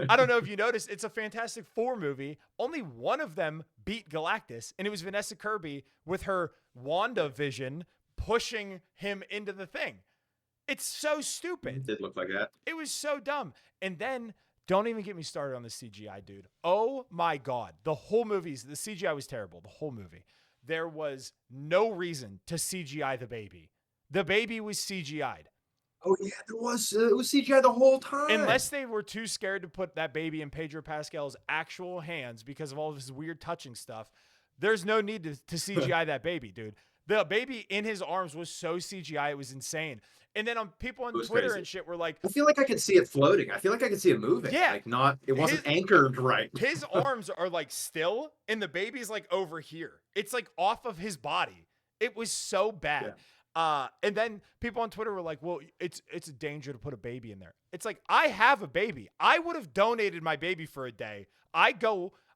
I don't know if you noticed, it's a Fantastic Four movie. Only one of them beat Galactus, and it was Vanessa Kirby with her Wanda vision pushing him into the thing. It's so stupid. It did look like that. It was so dumb. And then, don't even get me started on the CGI, dude. Oh my God. The CGI was terrible. The whole movie. There was no reason to CGI the baby. The baby was CGI'd. Oh yeah, it was CGI the whole time. Unless they were too scared to put that baby in Pedro Pascal's actual hands because of all of his weird touching stuff, there's no need to CGI that baby, dude. The baby in his arms was so CGI, it was insane. And then people on Twitter crazy. and shit were like, I feel like I could see it floating. I feel like I could see it moving. Yeah. Like it wasn't anchored right. His arms are like still, and the baby's like over here. It's like off of his body. It was so bad. Yeah. And then people on Twitter were like, well, it's a danger to put a baby in there. It's like, I have a baby. I would have donated my baby for a day. I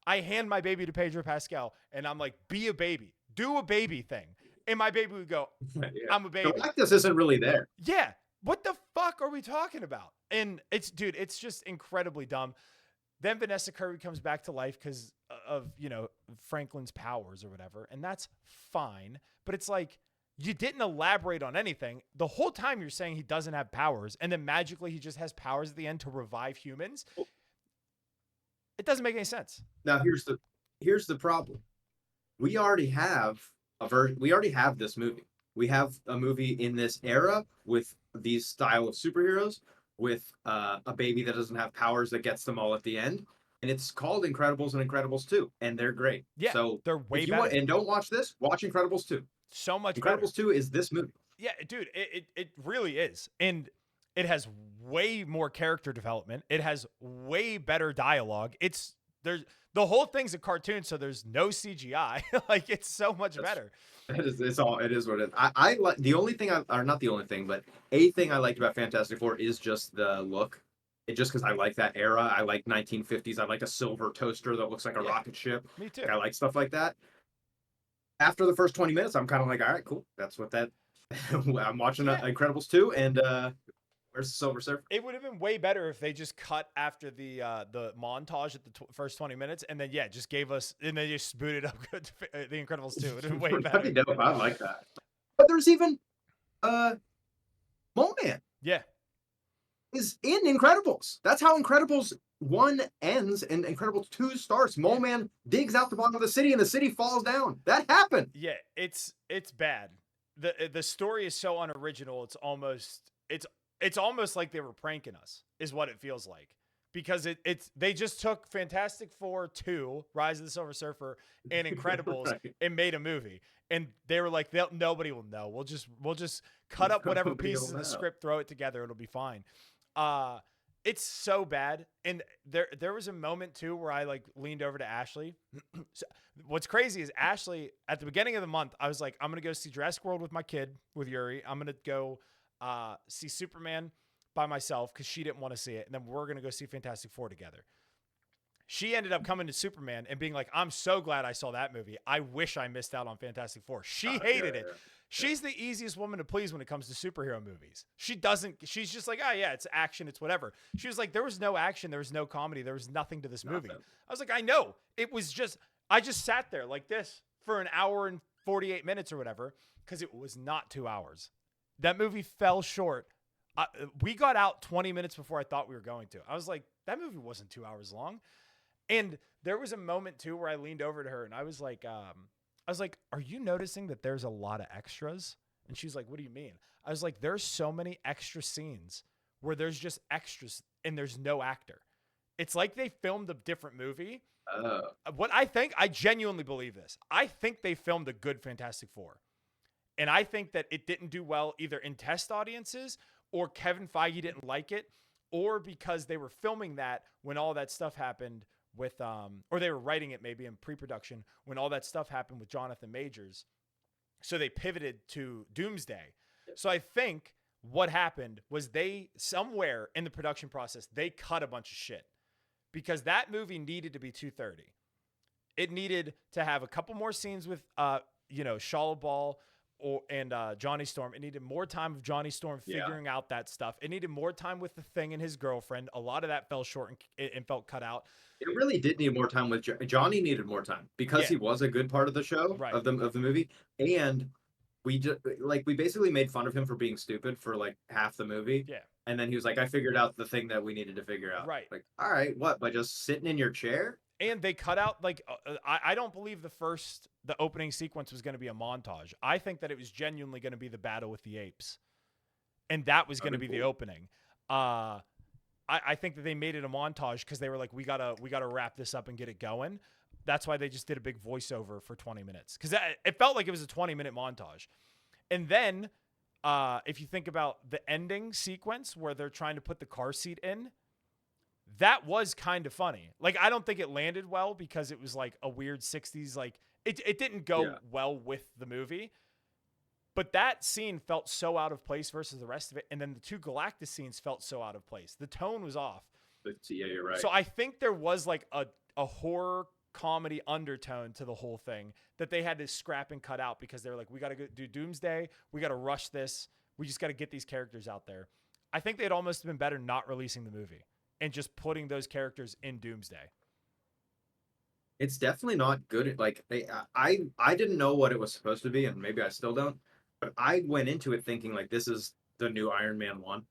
hand my baby to Pedro Pascal, and I'm like, be a baby. Do a baby thing. And my baby would go, Yeah. I'm a baby. Galactus isn't really there. Yeah. What the fuck are we talking about? And it's just incredibly dumb. Then Vanessa Kirby comes back to life because of, Franklin's powers or whatever. And that's fine. But it's like, you didn't elaborate on anything. The whole time you're saying he doesn't have powers, and then magically he just has powers at the end to revive humans. It doesn't make any sense. Now here's the problem. We already have this movie. We have a movie in this era with these style of superheroes, with a baby that doesn't have powers that gets them all at the end. And it's called Incredibles and Incredibles 2, and they're great. Yeah, so they're way better. And don't watch this, watch Incredibles 2. So much Incredibles better. 2 is this movie. Yeah, dude, it really is. And it has way more character development. It has way better dialogue. The whole thing's a cartoon, so there's no CGI. Like, it's so much better. It is what it is. I like the only thing or not the only thing, but a thing I liked about Fantastic Four is just the look. Just because I like that era. I like 1950s. I like a silver toaster that looks like a rocket ship. Me too. I like stuff like that. After the first 20 minutes, I'm kind of like, all right, cool. That's what that. I'm watching Incredibles 2, and where's the Silver Surfer? It would have been way better if they just cut after the montage at the first 20 minutes, and then just gave us, and they just booted up the Incredibles 2. It would have been way better. That'd be dope. I like that. But there's even Mole Man. Yeah. Is in Incredibles. That's how Incredibles 1 ends and Incredibles 2 starts. Mole Man digs out the bottom of the city and the city falls down. That happened. Yeah, it's bad. The story is so unoriginal. It's almost like they were pranking us, is what it feels like. Because they just took Fantastic Four 2, Rise of the Silver Surfer, and Incredibles right. and made a movie. And they were like, nobody will know. We'll just cut up whatever pieces of the script, throw it together, it'll be fine. It's so bad. And there was a moment too where I like leaned over to Ashley. So, what's crazy is Ashley, at the beginning of the month, I was like, I'm gonna go see Jurassic World with my kid, with Yuri. I'm gonna go see Superman by myself because she didn't want to see it, and then we're gonna go see Fantastic Four together. She ended up coming to Superman and being like, I'm so glad I saw that movie. I wish I missed out on Fantastic Four. She hated it. She's the easiest woman to please when it comes to superhero movies. She's just like, oh yeah, it's action, it's whatever. She was like, there was no action, there was no comedy, there was nothing to this movie. I was like, I know. It was just, I just sat there like this for an hour and 48 minutes or whatever, because it was not 2 hours. That movie fell short. We got out 20 minutes before I thought we were going to. I was like, that movie wasn't 2 hours long. And there was a moment too where I leaned over to her and I was like, are you noticing that there's a lot of extras? And she's like, what do you mean? I was like, there's so many extra scenes where there's just extras and there's no actor. It's like they filmed a different movie. I genuinely believe this. I think they filmed a good Fantastic Four. And I think that it didn't do well either in test audiences, or Kevin Feige didn't like it, or because they were filming that when all that stuff happened with, or they were writing it maybe in pre-production when all that stuff happened with Jonathan Majors. So they pivoted to Doomsday. So I think what happened was somewhere in the production process, they cut a bunch of shit because that movie needed to be 2:30. it needed to have a couple more scenes with Shia LaBeouf and Johnny Storm. It needed more time of Johnny Storm Yeah. figuring out that stuff. It needed more time with the Thing and his girlfriend. A lot of that fell short and felt cut out. It really did need more time with Johnny. Needed more time because Yeah, he was a good part of the show right. of the movie, and we basically made fun of him for being stupid for like half the movie, Yeah, and then he was like, "I figured out the thing that we needed to figure out." right. Like, all right, what? By just sitting in your chair? And they cut out I don't believe the opening sequence was going to be a montage. I think that it was genuinely going to be the battle with the apes, and that was going to be the opening. I think that they made it a montage because they were like, we gotta wrap this up and get it going. That's why they just did a big voiceover for 20 minutes because it felt like it was a 20-minute montage. And then if you think about the ending sequence where they're trying to put the car seat in, that was kind of funny. Like, I don't think it landed well because it was like a weird 60s, like it didn't go well with the movie. But that scene felt so out of place versus the rest of it. And then the two Galactus scenes felt so out of place. The tone was off. But yeah, you're right. So I think there was like a horror comedy undertone to the whole thing that they had to scrap and cut out because they're like, we got to do Doomsday. We got to rush this. We just got to get these characters out there. I think they'd almost been better not releasing the movie and just putting those characters in Doomsday. It's definitely not good. Like I didn't know what it was supposed to be, and maybe I still don't. But I went into it thinking like this is the new Iron Man 1,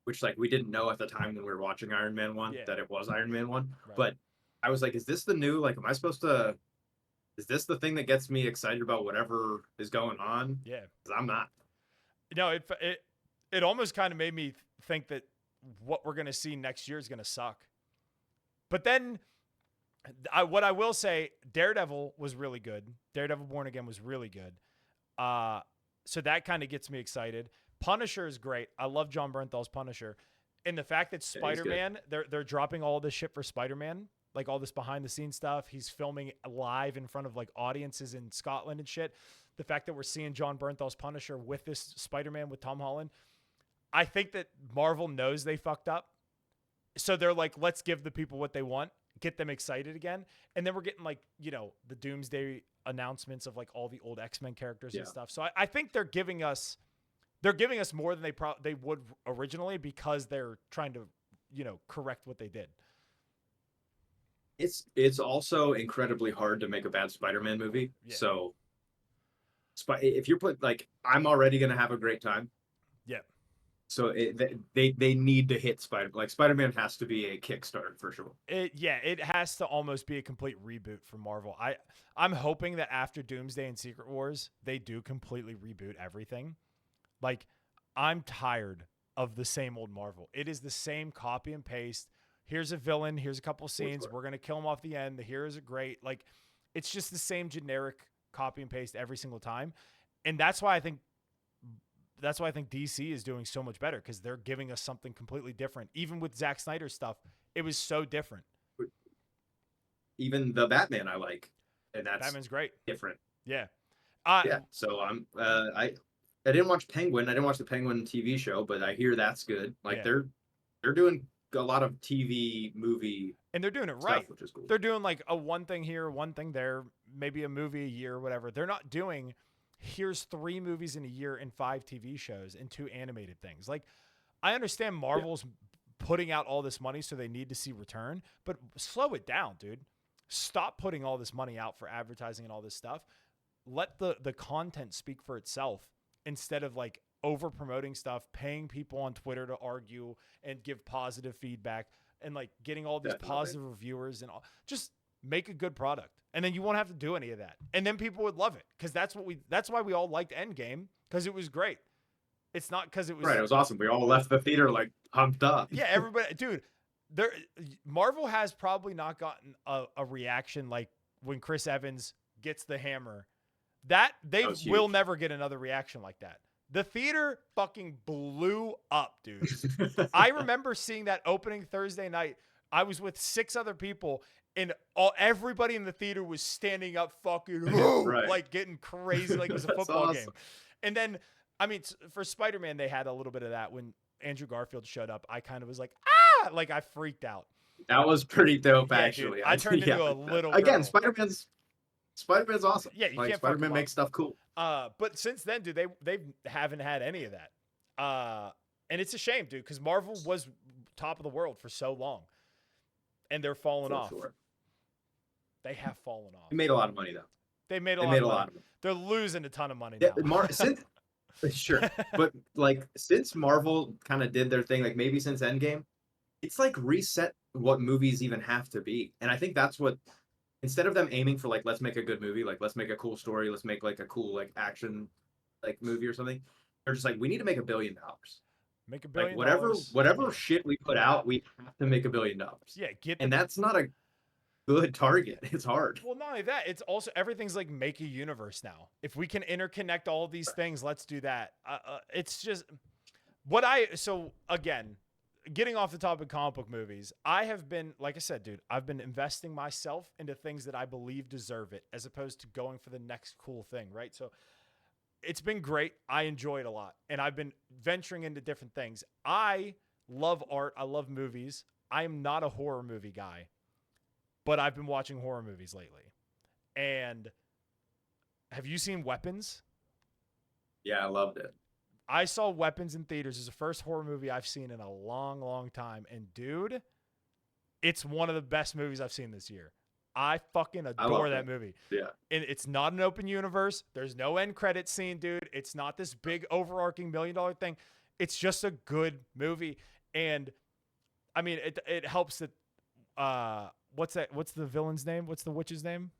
which like we didn't know at the time when we were watching Iron Man 1 that it was Iron Man 1. Right. But I was like, is this the new, like, is this the thing that gets me excited about whatever is going on? Yeah. 'Cause I'm not. No, it almost kind of made me think that what we're going to see next year is going to suck. But then what I will say, Daredevil was really good. Daredevil Born Again was really good. So that kind of gets me excited. Punisher is great. I love John Bernthal's Punisher. And the fact that Spider-Man, they're dropping all this shit for Spider-Man, like all this behind the scenes stuff. He's filming live in front of like audiences in Scotland and shit. The fact that we're seeing John Bernthal's Punisher with this Spider-Man with Tom Holland. I think that Marvel knows they fucked up. So they're like, let's give the people what they want, get them excited again. And then we're getting like, the Doomsday announcements of like all the old X-Men characters and stuff. So I think they're giving us more than they would originally because they're trying to, correct what they did. It's also incredibly hard to make a bad Spider-Man movie. Yeah. So if you're I'm already going to have a great time. Yeah. So they need to hit Spider-Man has to be a kickstart for sure. It has to almost be a complete reboot for Marvel. I'm hoping that after Doomsday and Secret Wars, they do completely reboot everything. Like, I'm tired of the same old Marvel. It is the same copy and paste. Here's a villain. Here's a couple scenes. We're going to kill him off the end. The heroes are great. Like, it's just the same generic copy and paste every single time. And that's why I think DC is doing so much better because they're giving us something completely different. Even with Zack Snyder's stuff, it was so different. Even the Batman I like, and that's Batman's great. Different. Yeah. So I didn't watch Penguin. I didn't watch the Penguin TV show, but I hear that's good. Like they're doing a lot of TV movie, and they're doing it stuff, right. Which is cool. They're doing like a one thing here, one thing there, maybe a movie a year, or whatever. They're not doing here's 3 movies in a year and 5 TV shows and 2 animated things. Like, I understand Marvel's putting out all this money, so they need to see return, but slow it down, dude. Stop putting all this money out for advertising and all this stuff. Let the content speak for itself instead of like over promoting stuff, paying people on Twitter to argue and give positive feedback and like getting all these positive reviewers and all. Just make a good product. And then you won't have to do any of that. And then people would love it. Because that's why we all liked Endgame, because it was great. It's not because it was right. It was awesome. We all left the theater like pumped up. Yeah, everybody, dude. Marvel has probably not gotten a reaction like when Chris Evans gets the hammer. That they will never get another reaction like that. The theater fucking blew up, dude. I remember seeing that opening Thursday night. I was with 6 other people, and everybody in the theater was standing up fucking like getting crazy like it was a football game. And then, I mean, for Spider-Man, they had a little bit of that when Andrew Garfield showed up. I kind of was like, like I freaked out. That was pretty dope, Yeah, dude. actually. I turned Yeah. into a little Again, girl. Spider-Man's awesome. Yeah, you Like can't fuck Spider-Man them up. makes stuff cool. But since then, dude, they haven't had any of that. And it's a shame, dude, because Marvel was top of the world for so long, and they're falling For off. sure. They have fallen off. He made a lot of money though. They made a They lot made of a money. lot of money. They're losing a ton of money Yeah, now. since sure, but like since Marvel kind of did their thing, like maybe since Endgame, it's like reset what movies even have to be. And I think that's what instead of them aiming for like let's make a good movie, like let's make a cool story, let's make like a cool like action like movie or something, they're just like we need to make $1 billion. Make a Like billion whatever dollars. whatever Yeah. shit we put out, we have to make $1 billion. Yeah, get And the that's not a good target. It's hard. well, not only that, it's also everything's like make a universe now. If we can interconnect all these things, let's do that. It's just what I so again, getting off the topic of comic book movies, I have been like I said, dude, I've been investing myself into things that I believe deserve it, as opposed to going for the next cool thing, right? So it's been great. I enjoy it a lot, and I've been venturing into different things. I love art. I love movies. I am not a horror movie guy, but I've been watching horror movies lately. And have you seen Weapons? Yeah, I loved it. I saw Weapons in theaters. It's the first horror movie I've seen in a long, long time. And dude, it's one of the best movies I've seen this year. I fucking adore that movie. Yeah. And it's not an open universe. There's no end credit scene, dude. It's not this big overarching $1 million thing. It's just a good movie. And I mean, it helps that what's that? What's the villain's name? What's the witch's name?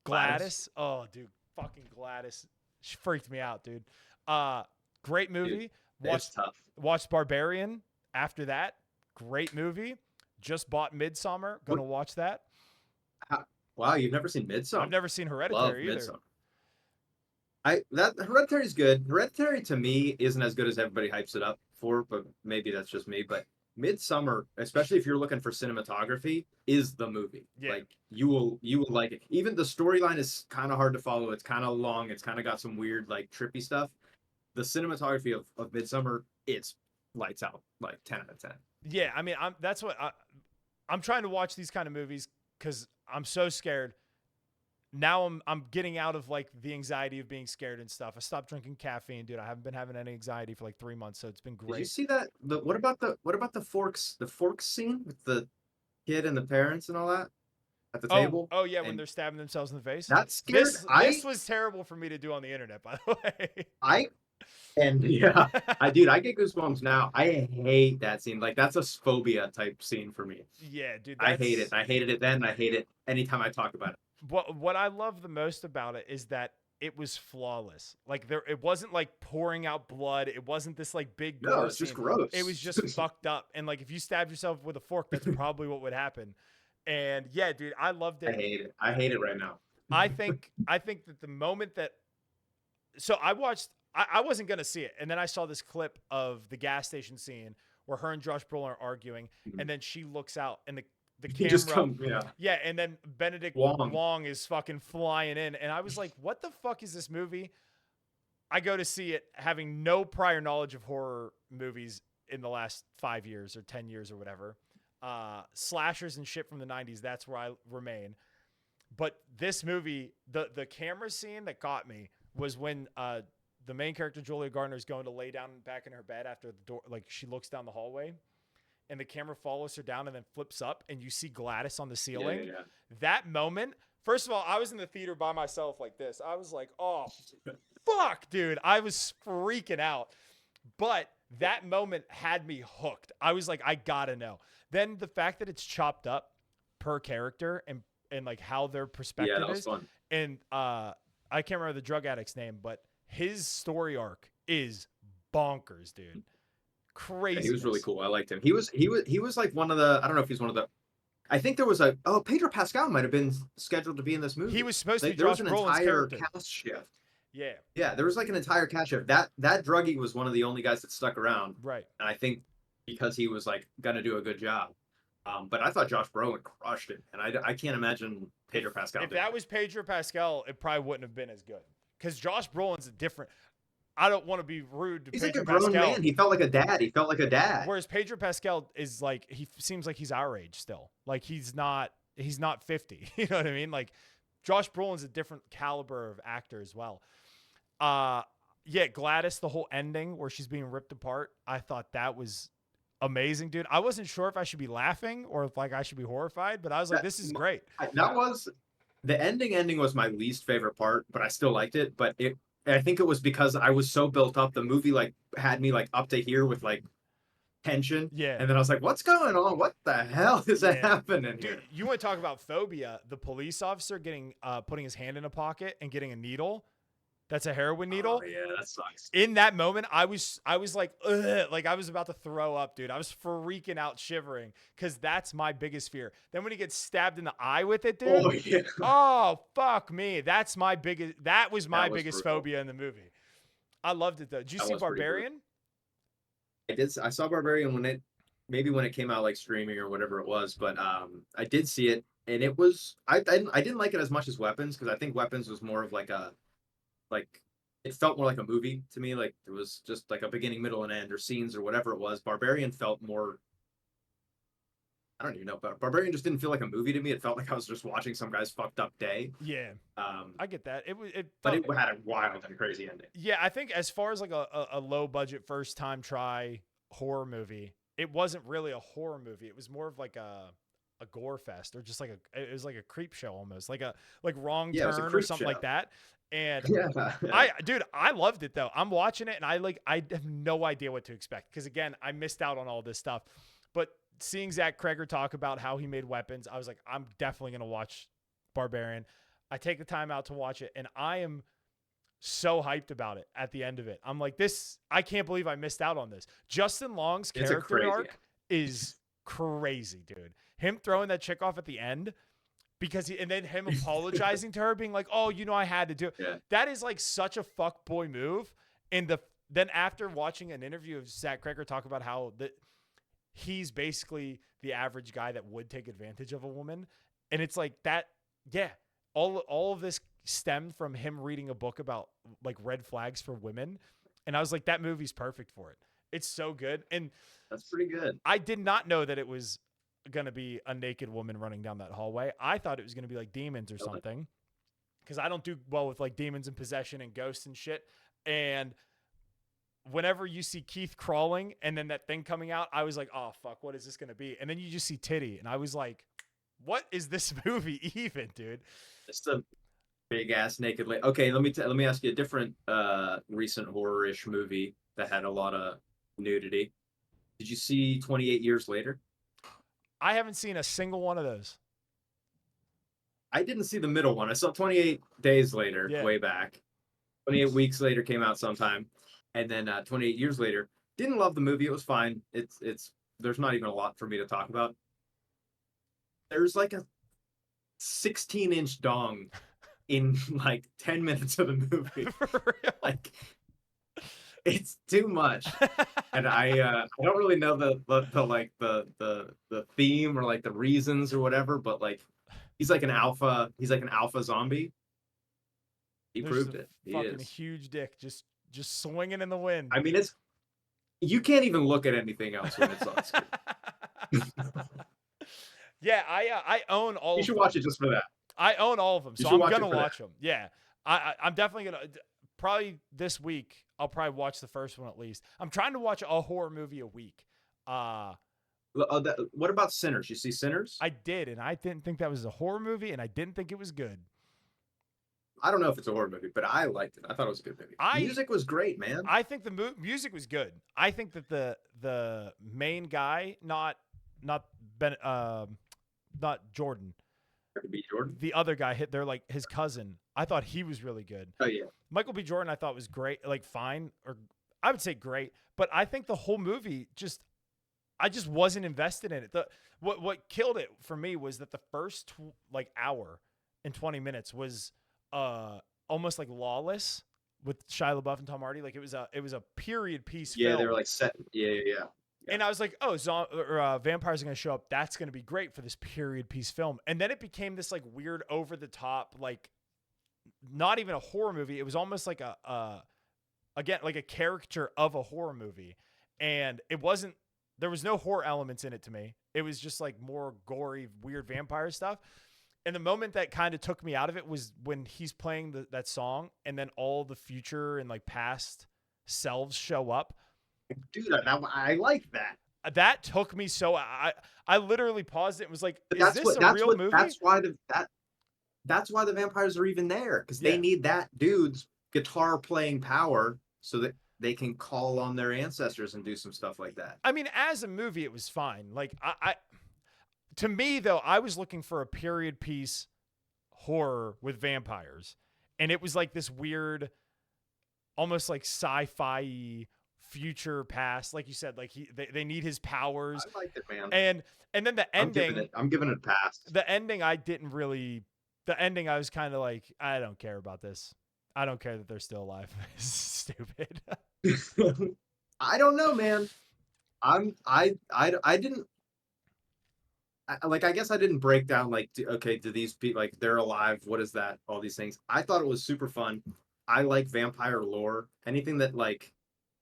Gladys. Oh, dude, fucking Gladys. She freaked me out, dude. Great movie. Dude, it's tough. Watched Barbarian after that. Great movie. Just bought Midsummer. Gonna watch that. Wow, you've never seen Midsummer? I've never seen Hereditary either. Midsummer. That Hereditary is good. Hereditary to me isn't as good as everybody hypes it up for, but maybe that's just me. But Midsummer, especially if you're looking for cinematography, is the movie. Yeah. Like you will like it. Even the storyline is kind of hard to follow. It's kind of long. It's kind of got some weird like trippy stuff. The cinematography of Midsummer, it's lights out, like 10 out of 10. Yeah, I mean, I'm trying to watch these kind of movies because I'm so scared. Now I'm getting out of like the anxiety of being scared and stuff. I stopped drinking caffeine, dude. I haven't been having any anxiety for like 3 months, so it's been great. Did you see that? What about the forks scene with the kid and the parents and all that at the table? Oh yeah, when And they're stabbing themselves in the face. that scared This was terrible for me to do on the internet, by the way. Yeah, I get goosebumps now. I hate that scene. Like that's a phobia type scene for me. Yeah, dude. I hate it. I hated it then. I hate it anytime I talk about it. What I love the most about it is that it was flawless. Like it wasn't like pouring out blood. It wasn't this like big gore. No, it's just gross. It was just fucked up. And like if you stabbed yourself with a fork, that's probably what would happen. And yeah, dude, I loved it. I hate it. I hate it right now. I think that the moment that so I watched I wasn't gonna see it, and then I saw this clip of the gas station scene where her and Josh Brolin are arguing, and then she looks out and the camera yeah, and then Benedict Wong is fucking flying in, and I was like, what the fuck is this movie? I go to see it having no prior knowledge of horror movies in the last 5 years or 10 years or whatever. Slashers and shit from the 90s, that's where I remain. But this movie, the camera scene that got me was when the main character, Julia Garner, is going to lay down back in her bed after the door, like she looks down the hallway, and the camera follows her down and then flips up, and you see Gladys on the ceiling. Yeah. That moment, first of all, I was in the theater by myself like this. I was like, oh, fuck, dude. I was freaking out. But that moment had me hooked. I was like, I gotta know. Then the fact that it's chopped up per character and like how their perspective that was is. fun. And I can't remember the drug addict's name, but his story arc is bonkers, dude. Crazy. Yeah, he was really cool. I liked him. He was like one of the, I don't know if he's one of the, I think there was Pedro Pascal might have been scheduled to be in this movie. He was supposed to be there Josh was an Brolin's entire character. cast shift. Yeah. Yeah, there was like an entire cast shift. That druggie was one of the only guys that stuck around. Right. And I think because he was like gonna do a good job. But I thought Josh Brolin crushed it, and I can't imagine Pedro Pascal. If that was Pedro Pascal, it probably wouldn't have been as good because Josh Brolin's a different. I don't want to be rude to He's like a Pedro grown Pascal. man. He felt like a dad. He felt like a dad. Whereas Pedro Pascal is like, seems like he's our age still. Like he's not 50. You know what I mean? Like Josh Brolin's a different caliber of actor as well. Uh yeah, Gladys, the whole ending where she's being ripped apart, I thought that was amazing, dude. I wasn't sure if I should be laughing or if like I should be horrified, but I was like, That this is great. that was the ending was my least favorite part, but I still liked it. But I think it was because I was so built up. The movie like had me like up to here with like tension, Yeah. and then I was like, "What's going on? What the hell is Yeah. happening Dude, here?" you want to talk about phobia? The police officer getting putting his hand in a pocket and getting a needle. That's a heroin Oh needle. yeah, that sucks. In that moment, I was like, ugh, like I was about to throw up, dude. I was freaking out, shivering, because that's my biggest fear. Then when he gets stabbed in the eye with it, dude. Oh yeah, Oh fuck me. That's my biggest. That was my that was biggest brutal. phobia in the movie. I loved it though. Did you That see was pretty brutal. Barbarian? I did. I saw Barbarian when it maybe when it came out like streaming or whatever it was, but I did see it, and it was I didn't like it as much as Weapons because I think Weapons was more of like a like it felt more like a movie to me. Like it was just like a beginning, middle, and end, or scenes, or whatever it was. Barbarian felt more. I don't even know, but Barbarian just didn't feel like a movie to me. It felt like I was just watching some guy's fucked up day. Yeah, Um, I get that. It but felt. it had a wild and crazy ending. Yeah, I think as far as like a low budget first time try horror movie, it wasn't really a horror movie. It was more of like a gore fest or just like it was like a creep show almost, like a like Wrong Yeah, it was a Turn or creep something show. like that. And Yeah, dude, I loved it though. I'm watching it and I have no idea what to expect because again, I missed out on all this stuff. But seeing Zach Kreger talk about how he made weapons, I was like, I'm definitely gonna watch Barbarian. I take the time out to watch it, and I am so hyped about it at the end of it. I'm like, this, I can't believe I missed out on this. Justin Long's it's a character crazy. arc is crazy, dude. Him throwing that chick off at the end because and then him apologizing to her, being like, oh, you know, I had to do it. Yeah. That is like such a fuck boy move. And then after watching an interview of Zach Kreger talk about how he's basically the average guy that would take advantage of a woman. And it's like that, yeah. All of this stemmed from him reading a book about like red flags for women. And I was like, that movie's perfect for it. It's so good. And That's pretty good. I did not know that it was going to be a naked woman running down that hallway. I thought it was going to be like demons or something because I don't do well with like demons and possession and ghosts and shit. And whenever you see Keith crawling and then that thing coming out, I was like, oh, fuck, what is this going to be? And then you just see titty. And I was like, what is this movie even, dude? Just a big ass naked lady. Okay, let me ask you a different recent horror-ish movie that had a lot of nudity. Did you see 28 Years Later? I haven't seen a single one of those. I didn't see the middle one. I saw 28 Days Later, Yeah. way back. 28 Weeks Later came out sometime, and then 28 Years Later. Didn't love the movie. It was fine. It's there's not even a lot for me to talk about. There's like a 16-inch dong in like 10 minutes of the movie. For real? Like it's too much. And I don't really know the theme or like the reasons or whatever, but like he's like an alpha zombie. He There's proved a it. He fucking is. huge dick just swinging in the wind. I mean, it's you can't even look at anything else when it's on screen. Yeah, I own all. You of should them. watch it just for that. I own all of them, You so should I'm watch it gonna for watch them. Yeah, I'm definitely gonna. Probably this week, I'll probably watch the first one at least. I'm trying to watch a horror movie a week. What about Sinners? You see Sinners? I did, and I didn't think that was a horror movie, and I didn't think it was good. I don't know if it's a horror movie, but I liked it. I thought it was a good movie. Music was great, man. I think the music was good. I think that the main guy, not Ben, not Jordan, B. Jordan. the other guy, hit their like his cousin. I thought he was really good. Oh yeah. Michael B. Jordan, I thought was great, like fine, or I would say great. But I think the whole movie I just wasn't invested in it. What killed it for me was that the first like hour and 20 minutes was almost like Lawless with Shia LaBeouf and Tom Hardy. Like it was a period piece. Yeah, film. they were like set. Yeah. And I was like, oh, vampires are going to show up. That's going to be great for this period piece film. And then it became this like weird over the top, like not even a horror movie. It was almost like a again, like a character of a horror movie. And it wasn't, there was no horror elements in it to me. It was just like more gory, weird vampire stuff. And the moment that kind of took me out of it was when he's playing that song and then all the future and like past selves show up. Dude, I like that. That took me so I literally paused it and was like, But is this a real movie? that's why the vampires are even there, because they Yeah. need that dude's guitar playing power so that they can call on their ancestors and do some stuff like that. I mean, as a movie, it was fine. Like I to me though, I was looking for a period piece horror with vampires. And it was like this weird, almost like sci-fi future past. Like you said, like they need his powers. I liked it, man. And then I'm giving it a pass. the ending I didn't really, the ending I was kind of like, I don't care about this. I don't care that they're still alive. It's stupid. I don't know, man. I didn't like, I guess I didn't break down like, okay, do these people, like, they're alive? What is that? All these things. I thought it was super fun. I like vampire lore. Anything that like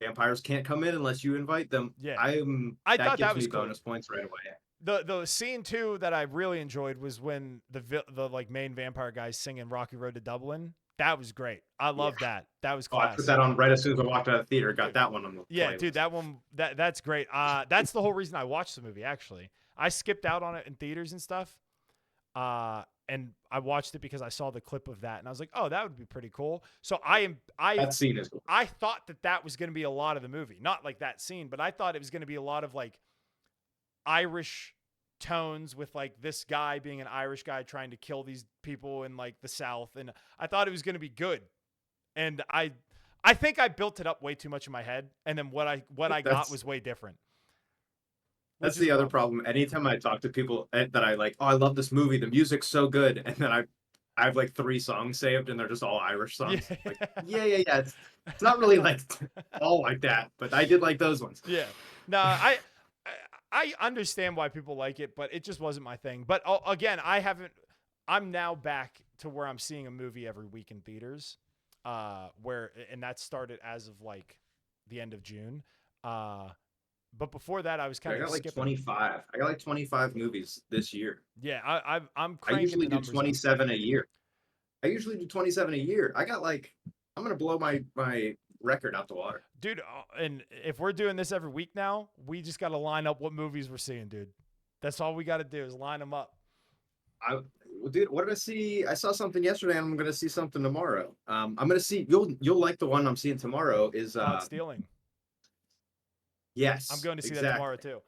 vampires can't come in unless you invite them. Yeah. I That thought that gives was me cool. bonus points right away. The scene too that I really enjoyed was when the like main vampire guys singing Rocky Road to Dublin. That was great. I Yeah. love that. That was Oh, I put class. that on right as soon as I walked out of the theater. Got Dude. that one on the Yeah, playlist. dude, that one that's great. That's the whole reason I watched the movie actually. I skipped out on it in theaters and stuff. And I watched it because I saw the clip of that and I was like, "Oh, that would be pretty cool." So That scene is cool. I thought that was going to be a lot of the movie. Not like that scene, but I thought it was going to be a lot of like Irish tones with like this guy being an Irish guy trying to kill these people in like the South, and I thought it was going to be good. And I think I built it up way too much in my head, and then what I got was way different. That's the other problem. Anytime I talk to people that I like, oh, I love this movie. The music's so good, and then I have like 3 songs saved, and they're just all Irish songs. Yeah. Like, yeah. It's not really like all like that, but I did like those ones. Yeah. No, I understand why people like it, but it just wasn't my thing. But again, I'm now back to where I'm seeing a movie every week in theaters. And that started as of like the end of June. But before that, I was kind of I got like skipping. 25. I got like 25 movies this year. Yeah, I'm I cranking usually the do numbers 27 a year. I usually do 27 a year. I got like, I'm gonna blow my record out the water. Dude, and if we're doing this every week now, we just got to line up what movies we're seeing, dude. That's all we got to do is line them up. Dude, what did I see? I saw something yesterday, and I'm gonna see something tomorrow. I'm gonna see. You'll like the one I'm seeing tomorrow. Is Caught Stealing. Yes, I'm going to see exactly. that tomorrow too.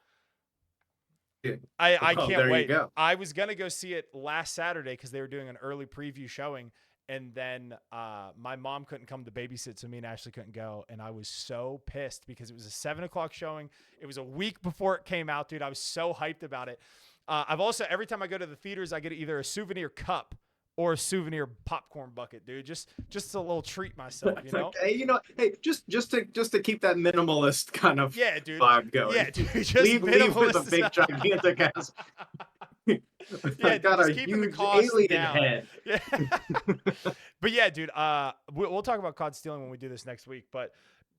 Dude. I can't there wait. You go. I was gonna go see it last Saturday because they were doing an early preview showing, and then my mom couldn't come to babysit, so me and Ashley couldn't go, and I was so pissed because it was a 7:00 showing. It was a week before it came out, dude. I was so hyped about it. I've also, every time I go to the theaters, I get either a souvenir cup or a souvenir popcorn bucket, dude. Just a little treat myself, you know. Hey, hey, just to keep that minimalist kind of dude. vibe going. Yeah, dude. Just leave with a big gigantic ass. Yeah, got a keeping the huge cost alien down. head. Yeah. But yeah, dude. We'll talk about Caught Stealing when we do this next week. But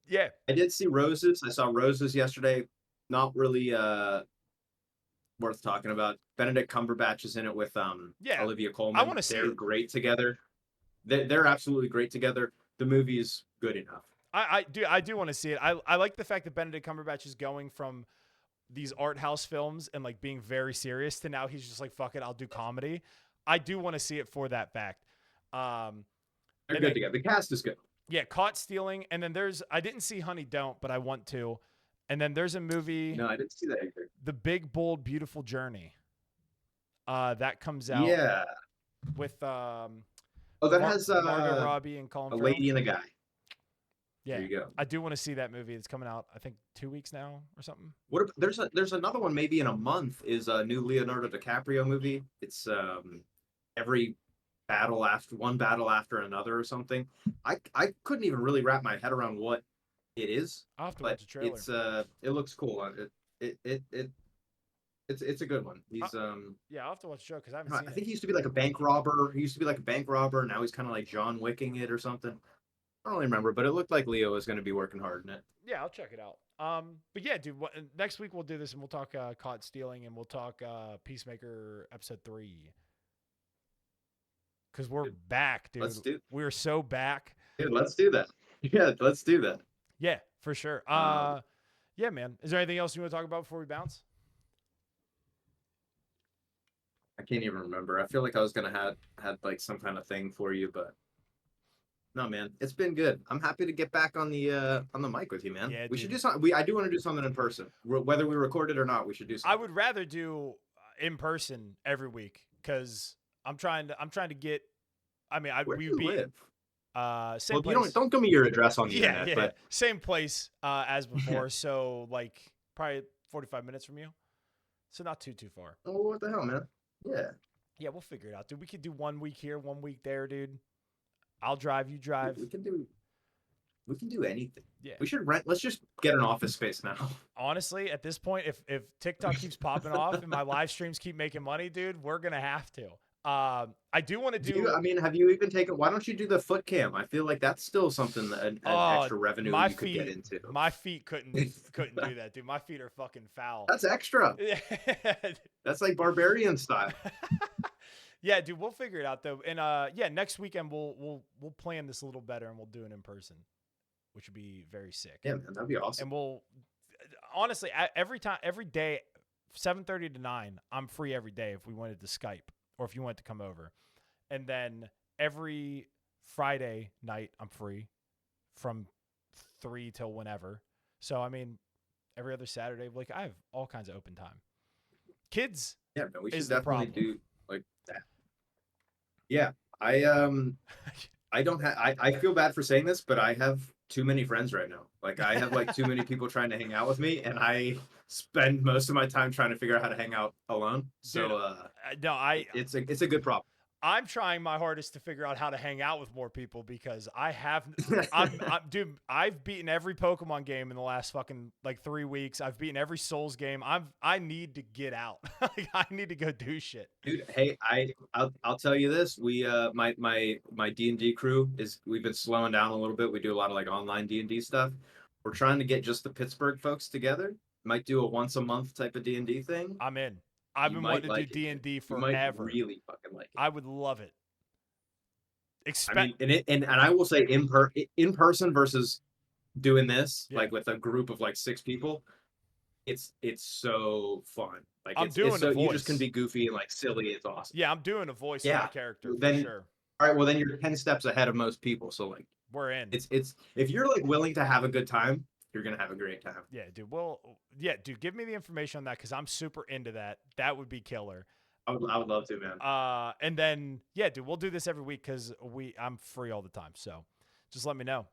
yeah, I did see Roses. I saw Roses yesterday. Not really worth talking about. Benedict Cumberbatch is in it with Olivia Colman. I want to see They're great together. They're absolutely great together. The movie is good enough. I do want to see it. I like the fact that Benedict Cumberbatch is going from these art house films and like being very serious to now he's just like, fuck it, I'll do comedy. I do want to see it for that fact. They're good together. The cast is good. Yeah, Caught Stealing, and then I didn't see Honey Don't, but I want to. And then there's a movie. No, I didn't see that either. The Big Bold Beautiful Journey. That comes out. Yeah. With that has Margot Robbie and Colin a Farrell. lady and a guy. Yeah, there you go. I do want to see that movie. It's coming out, I think, 2 weeks now or something. There's another one maybe in a month. Is a new Leonardo DiCaprio movie. It's one battle after another or something. I couldn't even really wrap my head around what it is. I'll have to watch the trailer. It's it looks cool. It's a good one. He's yeah, I'll have to watch the show because I haven't seen it. I think he used to be like a bank robber. Now he's kind of like John Wicking it or something. I don't really remember, but it looked like Leo was going to be working hard in it. Yeah, I'll check it out. But yeah, dude, next week we'll do this and we'll talk caught stealing and we'll talk Peacemaker episode 3 because we're Dude, back, dude. let's do, We're so back. dude, let's do that. Yeah, let's do that. Yeah, for sure. Um, Yeah, man. Is there anything else you want to talk about before we bounce? I can't even remember. I feel like I was gonna had like some kind of thing for you, but no, man, it's been good. I'm happy to get back on the mic with you, man. Yeah, We should dude. do something. I do want to do something in person, whether we record it or not. We should do I something. would rather do in person every week because I'm trying to get. I mean, Where do we would you be live? same Well, you place. don't give me your address on the Yeah, internet, yeah, but same place as before. So like probably 45 minutes from you. So not too far. oh, what the hell, man? Yeah, Yeah, we'll figure it out, dude. We could do 1 week here, 1 week there, dude. I'll drive, you drive. we can do anything. Yeah. We should rent. Let's just get an office space now. Honestly, at this point, if TikTok keeps popping off and my live streams keep making money, dude, we're gonna have to. I do want to Do you? do. I mean, have you even taken? Why don't you do the foot cam? I feel like that's still something an Oh, extra revenue my you could get feet, into. my feet couldn't do that, dude. My feet are fucking foul. That's extra. Yeah, That's like barbarian style. yeah, dude. We'll figure it out though. And yeah, next weekend we'll plan this a little better and we'll do it in person, which would be very sick. Yeah, man, that'd be awesome. And we'll honestly every day 7:30 to 9 I'm free every day if we wanted to Skype or if you wanted to come over, and then every Friday night I'm free from 3 till whenever. So I mean every other Saturday, like I have all kinds of open time. Kids Yeah, man, we should is the definitely problem. do like that. Yeah, I don't have. I feel bad for saying this, but I have too many friends right now. Like I have like too many people trying to hang out with me, and I spend most of my time trying to figure out how to hang out alone. Dude, So no, it's a good problem. I'm trying my hardest to figure out how to hang out with more people because dude, I've beaten every Pokemon game in the last fucking like 3 weeks. I've beaten every Souls game. I need to get out. Like, I need to go do shit. Dude, hey, I'll tell you this. We my D&D crew is we've been slowing down a little bit. We do a lot of like online D&D stuff. We're trying to get just the Pittsburgh folks together. Might do a once a month type of D&D thing. I'm in. I've You been might wanting to do like it, D dude. and D You might forever. really fucking like it. I would love it. I mean, and I will say in person versus doing this Yeah. like with a group of like 6 people, it's so fun. Like I'm it's doing so a you just can voice. be goofy and like silly. It's awesome. Yeah, I'm doing a voice for my Yeah. character for Then sure. all right, well then you're 10 steps ahead of most people. So like We're in. it's if you're like willing to have a good time, you're gonna have a great time. Yeah, dude. Well, yeah, dude. Give me the information on that because I'm super into that. That would be killer. I would love to, man. And then yeah, dude, we'll do this every week because I'm free all the time. So just let me know.